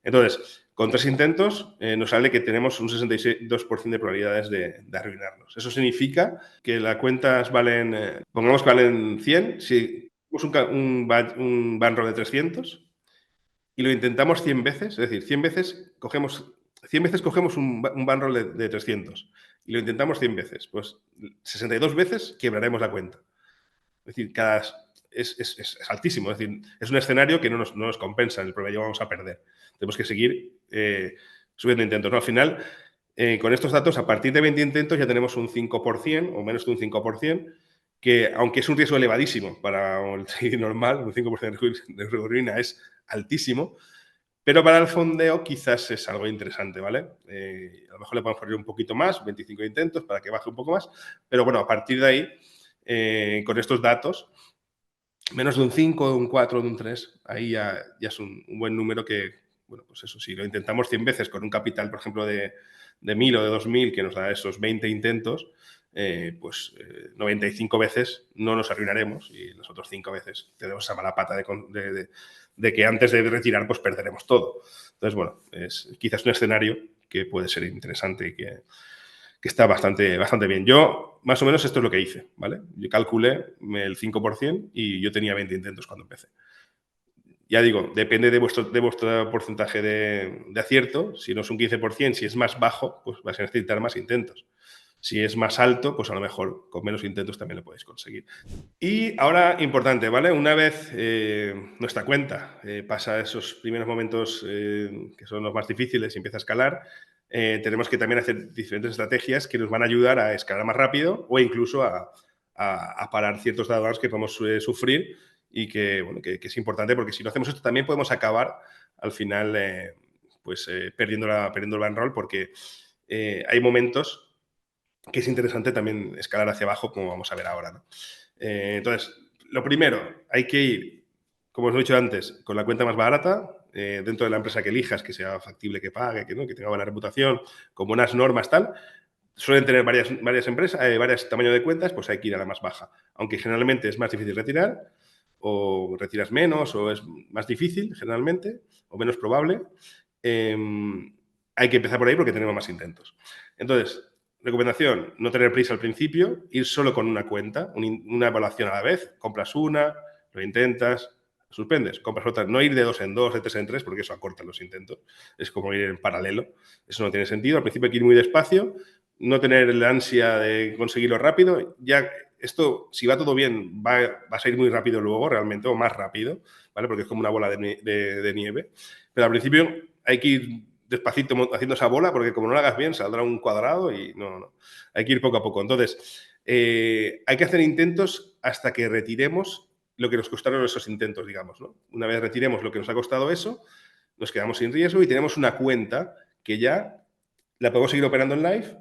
Entonces, con 3 intentos nos sale que tenemos un 62% de probabilidades de arruinarnos. Eso significa que las cuentas valen, pongamos que valen 100, si tenemos un ban roll de 300 y lo intentamos 100 veces, es decir, 100 veces cogemos un ban roll de 300 y lo intentamos 100 veces, pues 62 veces quebraremos la cuenta. Es decir, es altísimo. Es decir, es un escenario que no nos compensa. En el promedio vamos a perder. Tenemos que seguir subiendo intentos, ¿no? Al final, con estos datos, a partir de 20 intentos ya tenemos un 5% o menos de un 5%, que aunque es un riesgo elevadísimo para el trading normal, un 5% de riesgo de ruina es altísimo, pero para el fondeo quizás es algo interesante, ¿vale? A lo mejor le podemos poner un poquito más, 25 intentos, para que baje un poco más, pero bueno, a partir de ahí, con estos datos, menos de un 5, de un 4, de un 3, ahí ya es un buen número que, bueno, pues eso, si lo intentamos 100 veces con un capital, por ejemplo, de 1.000 o de 2.000, que nos da esos 20 intentos, 95 veces no nos arruinaremos y las otras 5 veces tenemos esa mala pata de que antes de retirar pues perderemos todo. Entonces, bueno, es quizás un escenario que puede ser interesante y que está bastante bien. Yo, más o menos, esto es lo que hice, ¿vale? Yo calculé el 5% y yo tenía 20 intentos cuando empecé. Ya digo, depende de vuestro porcentaje de acierto. Si no es un 15%, si es más bajo, pues vais a necesitar más intentos. Si es más alto, pues a lo mejor con menos intentos también lo podéis conseguir. Y ahora, importante, ¿vale? Una vez nuestra cuenta pasa esos primeros momentos que son los más difíciles y empieza a escalar, tenemos que también hacer diferentes estrategias que nos van a ayudar a escalar más rápido o incluso a parar ciertos drawdowns que podemos sufrir y que, bueno, que es importante porque si no hacemos esto también podemos acabar al final perdiendo el ban roll porque hay momentos que es interesante también escalar hacia abajo, como vamos a ver ahora, ¿no? Entonces, lo primero, hay que ir, como os he dicho antes, con la cuenta más barata, dentro de la empresa que elijas, que sea factible que pague, que tenga buena reputación, con buenas normas, tal. Suelen tener varias empresas, varios tamaños de cuentas, pues hay que ir a la más baja. Aunque generalmente es más difícil retirar, o retiras menos, o es más difícil generalmente, o menos probable, hay que empezar por ahí porque tenemos más intentos. Entonces, recomendación, no tener prisa al principio, ir solo con una cuenta, una evaluación a la vez. Compras una, lo intentas, suspendes, compras otra. No ir de 2 en 2, de 3 en 3, porque eso acorta los intentos. Es como ir en paralelo. Eso no tiene sentido. Al principio hay que ir muy despacio, no tener la ansia de conseguirlo rápido. Ya esto, si va todo bien, va a salir muy rápido luego, realmente, o más rápido, ¿vale? Porque es como una bola de nieve. Pero al principio hay que ir despacito haciendo esa bola, porque como no la hagas bien, saldrá un cuadrado y no. Hay que ir poco a poco. Entonces, hay que hacer intentos hasta que retiremos lo que nos costaron esos intentos, digamos, ¿no? Una vez retiremos lo que nos ha costado eso, nos quedamos sin riesgo y tenemos una cuenta que ya la podemos seguir operando en live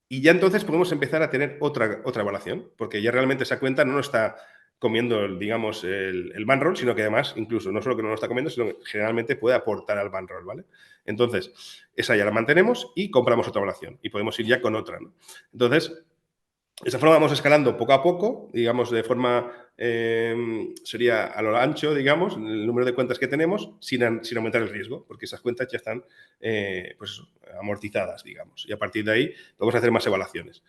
y ya entonces podemos empezar a tener otra evaluación, porque ya realmente esa cuenta no nos está comiendo, digamos, el ban roll, sino que además, incluso, no solo que no lo está comiendo, sino que generalmente puede aportar al ban roll, ¿vale? Entonces, esa ya la mantenemos y compramos otra evaluación y podemos ir ya con otra, ¿no? Entonces, de esa forma vamos escalando poco a poco, digamos, de forma, sería a lo ancho, digamos, el número de cuentas que tenemos, sin aumentar el riesgo, porque esas cuentas ya están, pues eso, amortizadas, digamos. Y a partir de ahí podemos hacer más evaluaciones.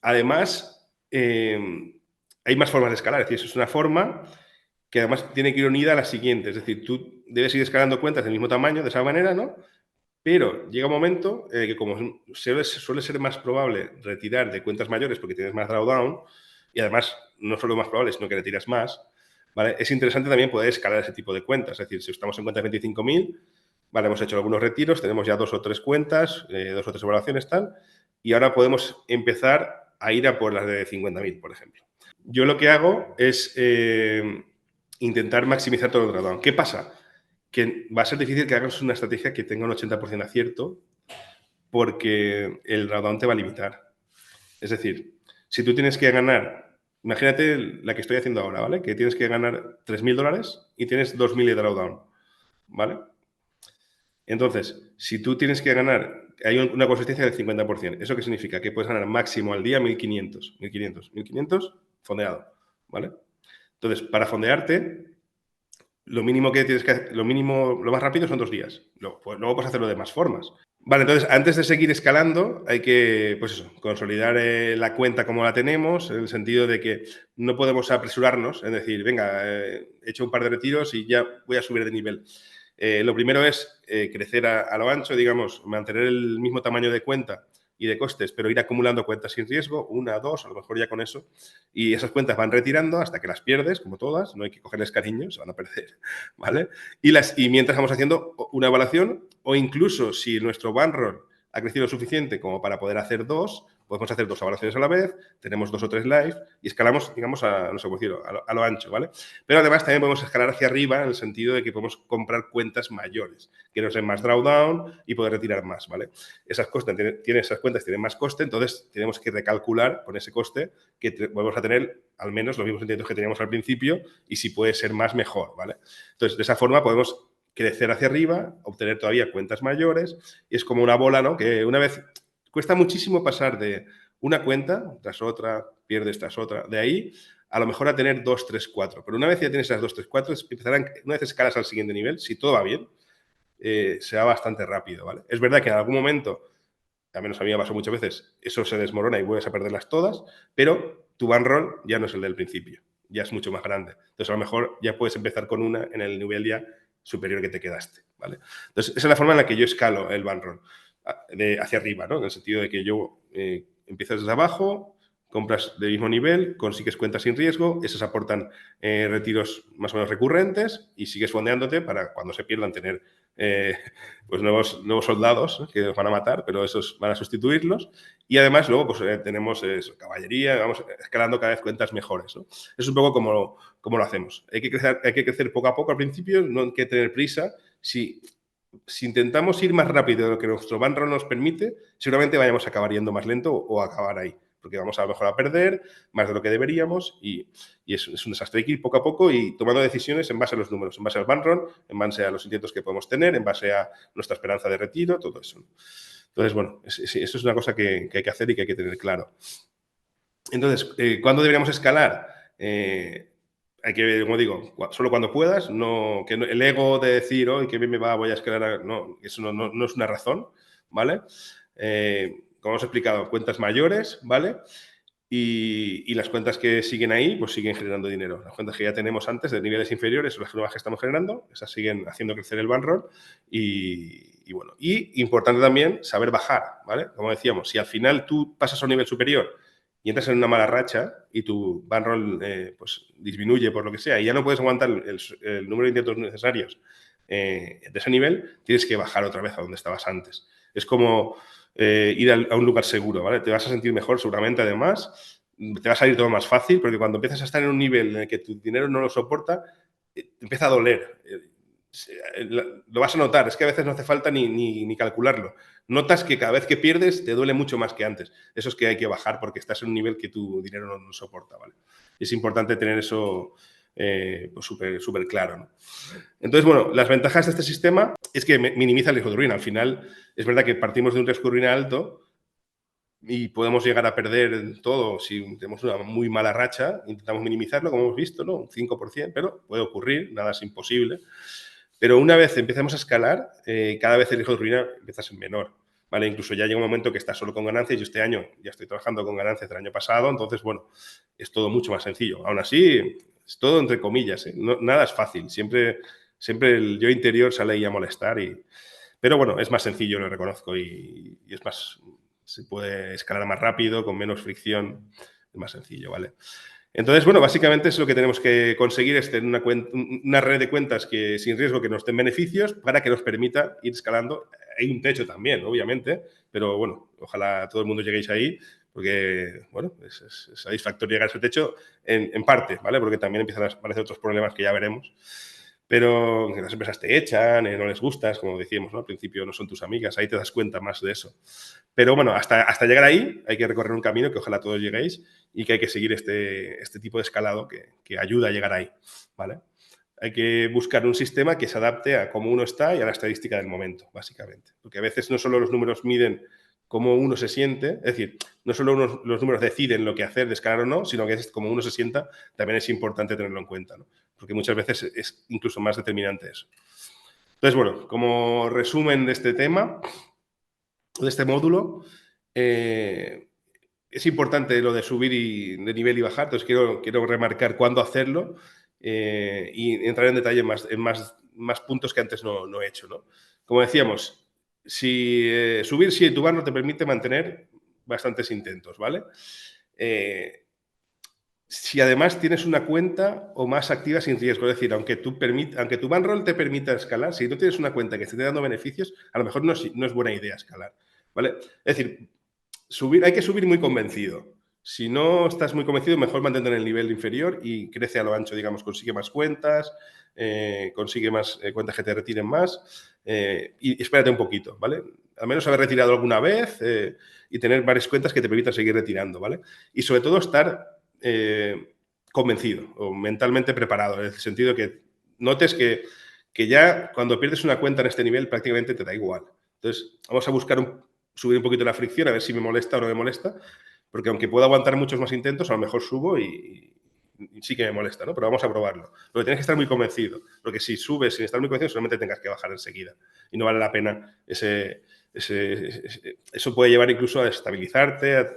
Además, hay más formas de escalar, es decir, eso es una forma que además tiene que ir unida a la siguiente, es decir, tú debes ir escalando cuentas del mismo tamaño, de esa manera, ¿no? Pero llega un momento que como suele ser más probable retirar de cuentas mayores porque tienes más drawdown y además no solo más probable, sino que retiras más, ¿vale? Es interesante también poder escalar ese tipo de cuentas. Es decir, si estamos en cuentas de 25.000, vale, hemos hecho algunos retiros, tenemos ya 2 o 3 cuentas, 2 o 3 evaluaciones, tal, y ahora podemos empezar a ir a por las de 50.000, por ejemplo. Yo lo que hago es intentar maximizar todo el drawdown. ¿Qué pasa? Que va a ser difícil que hagas una estrategia que tenga un 80% de acierto porque el drawdown te va a limitar. Es decir, Si tú tienes que ganar, imagínate la que estoy haciendo ahora, ¿vale? Que tienes que ganar $3.000 y tienes 2.000 de drawdown, ¿vale? Entonces, si tú tienes que ganar, hay una consistencia del 50%. ¿Eso qué significa? Que puedes ganar máximo al día 1.500 fondeado, ¿vale? Entonces, para fondearte, lo mínimo que tienes que hacer, lo más rápido son 2 días. Pues luego puedes hacerlo de más formas. Vale, entonces, antes de seguir escalando, hay que, pues eso, consolidar la cuenta como la tenemos, en el sentido de que no podemos apresurarnos, es decir, venga, he hecho un par de retiros y ya voy a subir de nivel. Lo primero es crecer a lo ancho, digamos, mantener el mismo tamaño de cuenta y de costes, pero ir acumulando cuentas sin riesgo, 1, 2, a lo mejor ya con eso, y esas cuentas van retirando hasta que las pierdes, como todas, no hay que cogerles cariño, se van a perder, ¿vale? Y mientras vamos haciendo una evaluación, o incluso si nuestro bankroll ha crecido lo suficiente como para poder hacer 2, podemos hacer 2 evaluaciones a la vez, tenemos 2 o 3 live y escalamos, digamos, no sé cómo decirlo, a lo ancho, ¿vale? Pero además también podemos escalar hacia arriba en el sentido de que podemos comprar cuentas mayores, que nos den más drawdown y poder retirar más, ¿vale? Esas cuentas tienen más coste, entonces tenemos que recalcular con ese coste que vamos a tener al menos los mismos intentos que teníamos al principio y si puede ser más, mejor, ¿vale? Entonces, de esa forma podemos crecer hacia arriba, obtener todavía cuentas mayores y es como una bola, ¿no? Que una vez cuesta muchísimo pasar de una cuenta tras otra, pierdes tras otra, de ahí a lo mejor a tener 2, 3, 4. Pero una vez ya tienes esas 2, 3, 4, una vez escalas al siguiente nivel, si todo va bien, se va bastante rápido, ¿vale? Es verdad que en algún momento, al menos a mí me pasó muchas veces, eso se desmorona y vuelves a perderlas todas, pero tu bankroll ya no es el del principio, ya es mucho más grande. Entonces, a lo mejor ya puedes empezar con una en el nivel ya superior que te quedaste, ¿vale? Entonces, esa es la forma en la que yo escalo el bankroll, hacia arriba, ¿no? En el sentido de que yo empiezas desde abajo, compras del mismo nivel, consigues cuentas sin riesgo, esas aportan retiros más o menos recurrentes y sigues fondeándote para cuando se pierdan tener pues nuevos soldados que nos van a matar, pero esos van a sustituirlos. Y además luego pues, tenemos caballería, vamos escalando cada vez cuentas mejores, ¿no? Es un poco como lo hacemos. Hay que crecer poco a poco al principio, no hay que tener prisa. Si intentamos ir más rápido de lo que nuestro bankroll nos permite, seguramente vayamos a acabar yendo más lento o a acabar ahí, porque vamos a lo mejor a perder más de lo que deberíamos y es un desastre. Hay que ir poco a poco y tomando decisiones en base a los números, en base al bankroll, en base a los intentos que podemos tener, en base a nuestra esperanza de retiro, todo eso. Entonces, bueno, eso es una cosa que hay que hacer y que hay que tener claro. Entonces, ¿cuándo deberíamos escalar? Hay que, como digo, solo cuando puedas, no, que el ego de decir, hoy que bien me va, voy a escalar, no, eso no es una razón, ¿vale? Como hemos explicado, cuentas mayores, ¿vale? Y las cuentas que siguen ahí, pues siguen generando dinero. Las cuentas que ya tenemos antes de niveles inferiores son las nuevas que estamos generando, esas siguen haciendo crecer el bankroll y bueno, y importante también saber bajar, ¿vale? Como decíamos, si al final tú pasas a un nivel superior y entras en una mala racha y tu bankroll pues disminuye por lo que sea y ya no puedes aguantar el número de intentos necesarios de ese nivel, tienes que bajar otra vez a donde estabas antes. Es como ir a un lugar seguro, ¿vale? Te vas a sentir mejor seguramente, además, te va a salir todo más fácil, porque cuando empiezas a estar en un nivel en el que tu dinero no lo soporta, te empieza a doler. Lo vas a notar, es que a veces no hace falta ni calcularlo. Notas que cada vez que pierdes te duele mucho más que antes. Eso es que hay que bajar porque estás en un nivel que tu dinero no soporta, ¿vale? Es importante tener eso pues súper claro, ¿no? Entonces, bueno, las ventajas de este sistema es que minimiza el riesgo de ruina. Al final, es verdad que partimos de un riesgo de ruina alto y podemos llegar a perder todo si tenemos una muy mala racha. Intentamos minimizarlo, como hemos visto, ¿no? Un 5%, pero puede ocurrir, nada es imposible. Pero una vez empezamos a escalar, cada vez el riesgo de ruina empieza a ser menor, ¿vale? Incluso ya llega un momento que estás solo con ganancias. Yo este año ya estoy trabajando con ganancias del año pasado, entonces, bueno, es todo mucho más sencillo. Aún así, es todo entre comillas, ¿eh? Nada es fácil. Siempre el yo interior sale ahí a molestar. Pero bueno, es más sencillo, lo reconozco, y es más, se puede escalar más rápido, con menos fricción, es más sencillo, ¿vale? Entonces, bueno, básicamente es lo que tenemos que conseguir, es tener una red de cuentas que sin riesgo que nos den beneficios para que nos permita ir escalando. Hay un techo también, obviamente, pero bueno, ojalá todo el mundo lleguéis ahí, porque, bueno, es satisfactorio llegar a ese techo en parte, ¿vale? Porque también empiezan a aparecer otros problemas que ya veremos. pero que las empresas te echan, no les gustas, como decíamos, ¿no? Al principio no son tus amigas, ahí te das cuenta más de eso. Pero bueno, hasta llegar ahí hay que recorrer un camino que ojalá todos lleguéis y que hay que seguir este tipo de escalado que ayuda a llegar ahí, ¿vale? Hay que buscar un sistema que se adapte a cómo uno está y a la estadística del momento, básicamente. Porque a veces no solo los números miden cómo uno se siente, es decir, no solo los números deciden lo que hacer, de escalar o no, sino que es como uno se sienta, también es importante tenerlo en cuenta, ¿no? Porque muchas veces es incluso más determinante eso. Entonces, bueno, como resumen de este tema, de este módulo, es importante lo de subir de nivel y bajar, entonces quiero remarcar cuándo hacerlo y entrar en detalle en más puntos que antes no he hecho, ¿no? Como decíamos, subir si tu barro te permite mantener bastantes intentos, ¿vale? Si además tienes una cuenta o más activa sin riesgo, es decir, aunque tu bankroll te permita escalar, si no tienes una cuenta que te esté dando beneficios, a lo mejor no es buena idea escalar, ¿vale? Es decir, hay que subir muy convencido. Si no estás muy convencido, mejor mantente en el nivel inferior y crece a lo ancho, digamos, consigue más cuentas, consigue más cuentas que te retiren más y espérate un poquito, ¿vale? Al menos haber retirado alguna vez y tener varias cuentas que te permitan seguir retirando, ¿vale? Y sobre todo estar convencido o mentalmente preparado, en el sentido que notes que ya cuando pierdes una cuenta en este nivel prácticamente te da igual. Entonces, vamos a buscar subir un poquito la fricción, a ver si me molesta o no me molesta, porque aunque puedo aguantar muchos más intentos, a lo mejor subo y sí que me molesta, ¿no? Pero vamos a probarlo. Pero tienes que estar muy convencido, porque si subes sin estar muy convencido, solamente tengas que bajar enseguida. Y no vale la pena eso puede llevar incluso a estabilizarte.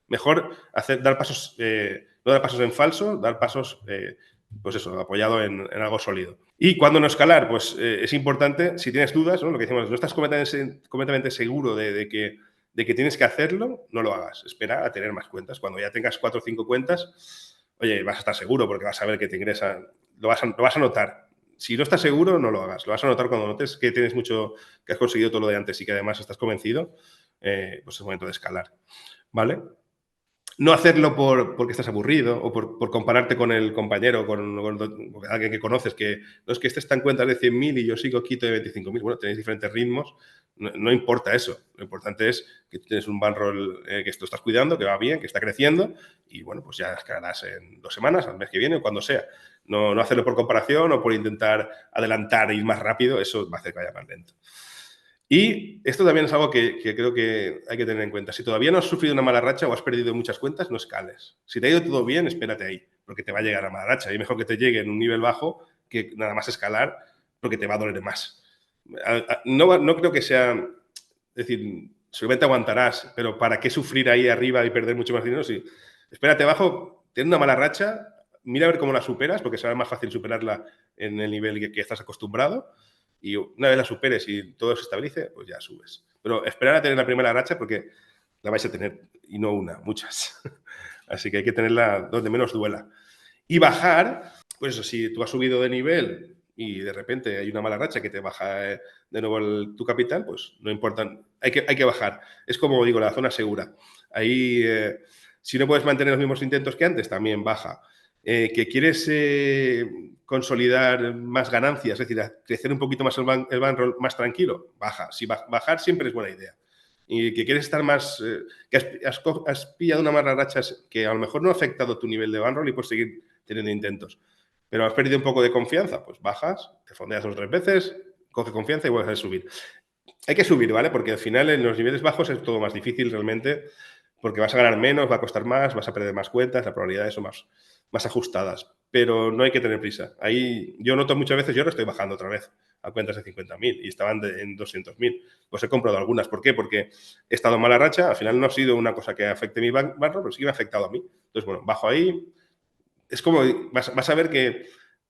Mejor dar pasos, no dar pasos en falso, dar pasos, pues eso, apoyado en algo sólido. Y cuando no escalar, pues es importante, si tienes dudas, ¿no? Lo que decimos, no estás completamente seguro de que tienes que hacerlo, no lo hagas. Espera a tener más cuentas. Cuando ya tengas 4 o 5 cuentas, oye, vas a estar seguro porque vas a ver que te ingresa, lo vas a notar. Si no estás seguro, no lo hagas. Lo vas a notar cuando notes que tienes que has conseguido todo lo de antes y que además estás convencido, pues es momento de escalar, ¿vale? No hacerlo porque estás aburrido o por compararte con el compañero, con alguien que conoces, que no es que este está en cuentas de 100.000 y yo sigo quito de 25.000. Bueno, tenéis diferentes ritmos, no importa eso. Lo importante es que tienes un bankroll que esto estás cuidando, que va bien, que está creciendo y bueno, pues ya escalarás en 2 semanas, al mes que viene o cuando sea. No hacerlo por comparación o por intentar adelantar e ir más rápido, eso va a hacer que vaya más lento. Y esto también es algo que creo que hay que tener en cuenta. Si todavía no has sufrido una mala racha o has perdido muchas cuentas, no escales. Si te ha ido todo bien, espérate ahí, porque te va a llegar a mala racha. Y mejor que te llegue en un nivel bajo que nada más escalar, porque te va a doler más. No creo que sea... Es decir, seguramente aguantarás, pero ¿para qué sufrir ahí arriba y perder mucho más dinero? Sí. Espérate abajo, ten una mala racha, mira a ver cómo la superas, porque será más fácil superarla en el nivel que estás acostumbrado. Y una vez la superes y todo se estabilice, pues ya subes. Pero esperar a tener la primera racha porque la vais a tener, y no una, muchas. Así que hay que tenerla donde menos duela. Y bajar, pues eso, si tú has subido de nivel y de repente hay una mala racha que te baja de nuevo tu capital, pues no importa, hay que bajar. Es como digo, la zona segura. Ahí, si no puedes mantener los mismos intentos que antes, también baja. Que quieres consolidar más ganancias, es decir, crecer un poquito más el bankroll más tranquilo, baja. Bajar siempre es buena idea. Y que quieres estar más, que has pillado una mala racha que a lo mejor no ha afectado tu nivel de bankroll y puedes seguir teniendo intentos. Pero has perdido un poco de confianza, pues bajas, te fondeas 2 o 3 veces, coge confianza y vuelves a subir. Hay que subir, ¿vale? Porque al final en los niveles bajos es todo más difícil realmente, porque vas a ganar menos, va a costar más, vas a perder más cuentas, la probabilidad de eso más ajustadas. Pero no hay que tener prisa. Ahí yo noto muchas veces, yo ahora estoy bajando otra vez a cuentas de 50.000 y estaban en 200.000. Pues he comprado algunas. ¿Por qué? Porque he estado en mala racha, al final no ha sido una cosa que afecte mi bankroll, pero sí que me ha afectado a mí. Entonces, bueno, bajo ahí, es como, vas a ver que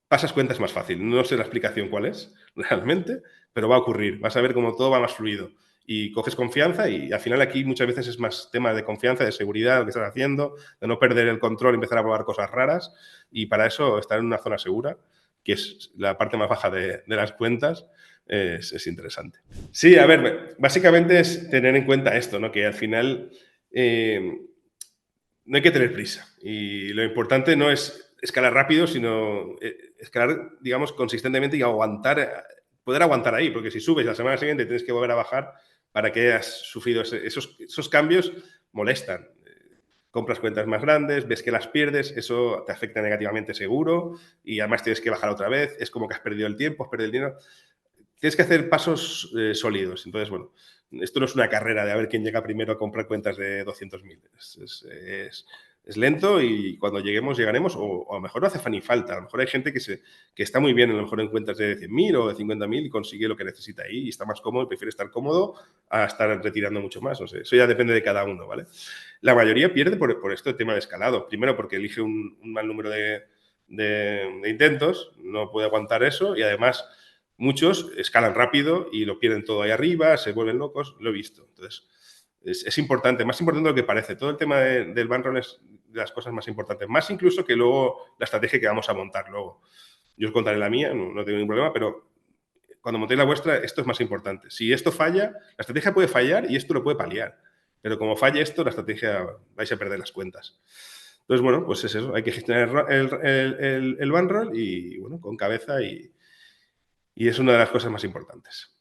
pasas cuentas más fácil. No sé la explicación cuál es realmente, pero va a ocurrir. Vas a ver cómo todo va más fluido. Y coges confianza y al final aquí muchas veces es más tema de confianza, de seguridad, lo que estás haciendo, de no perder el control y empezar a probar cosas raras. Y para eso estar en una zona segura, que es la parte más baja de las cuentas, es interesante. Sí, a ver, básicamente es tener en cuenta esto, ¿no? Que al final no hay que tener prisa. Y lo importante no es escalar rápido, sino escalar, digamos, consistentemente y poder aguantar ahí, porque si subes la semana siguiente tienes que volver a bajar para que hayas sufrido esos cambios, molestan. Compras cuentas más grandes, ves que las pierdes, eso te afecta negativamente seguro y además tienes que bajar otra vez, es como que has perdido el tiempo, has perdido el dinero. Tienes que hacer pasos sólidos. Entonces, bueno, esto no es una carrera de a ver quién llega primero a comprar cuentas de 200.000. Es lento y cuando llegaremos, o a lo mejor no hace ni falta. A lo mejor hay gente que está muy bien, a lo mejor en cuentas de 100.000 o de 50.000 y consigue lo que necesita ahí y está más cómodo y prefiere estar cómodo a estar retirando mucho más. No sé, eso ya depende de cada uno, ¿vale? La mayoría pierde por esto de tema de escalado. Primero porque elige un mal número de intentos, no puede aguantar eso y además muchos escalan rápido y lo pierden todo ahí arriba, se vuelven locos, lo he visto. Entonces, es importante, más importante de lo que parece. Todo el tema del bankroll es de las cosas más importantes, más incluso que luego la estrategia que vamos a montar luego. Yo os contaré la mía, no tengo ningún problema, pero cuando montéis la vuestra, esto es más importante. Si esto falla, la estrategia puede fallar y esto lo puede paliar. Pero como falle esto, la estrategia vais a perder las cuentas. Entonces, bueno, pues es eso. Hay que gestionar el bankroll y, bueno, con cabeza y es una de las cosas más importantes.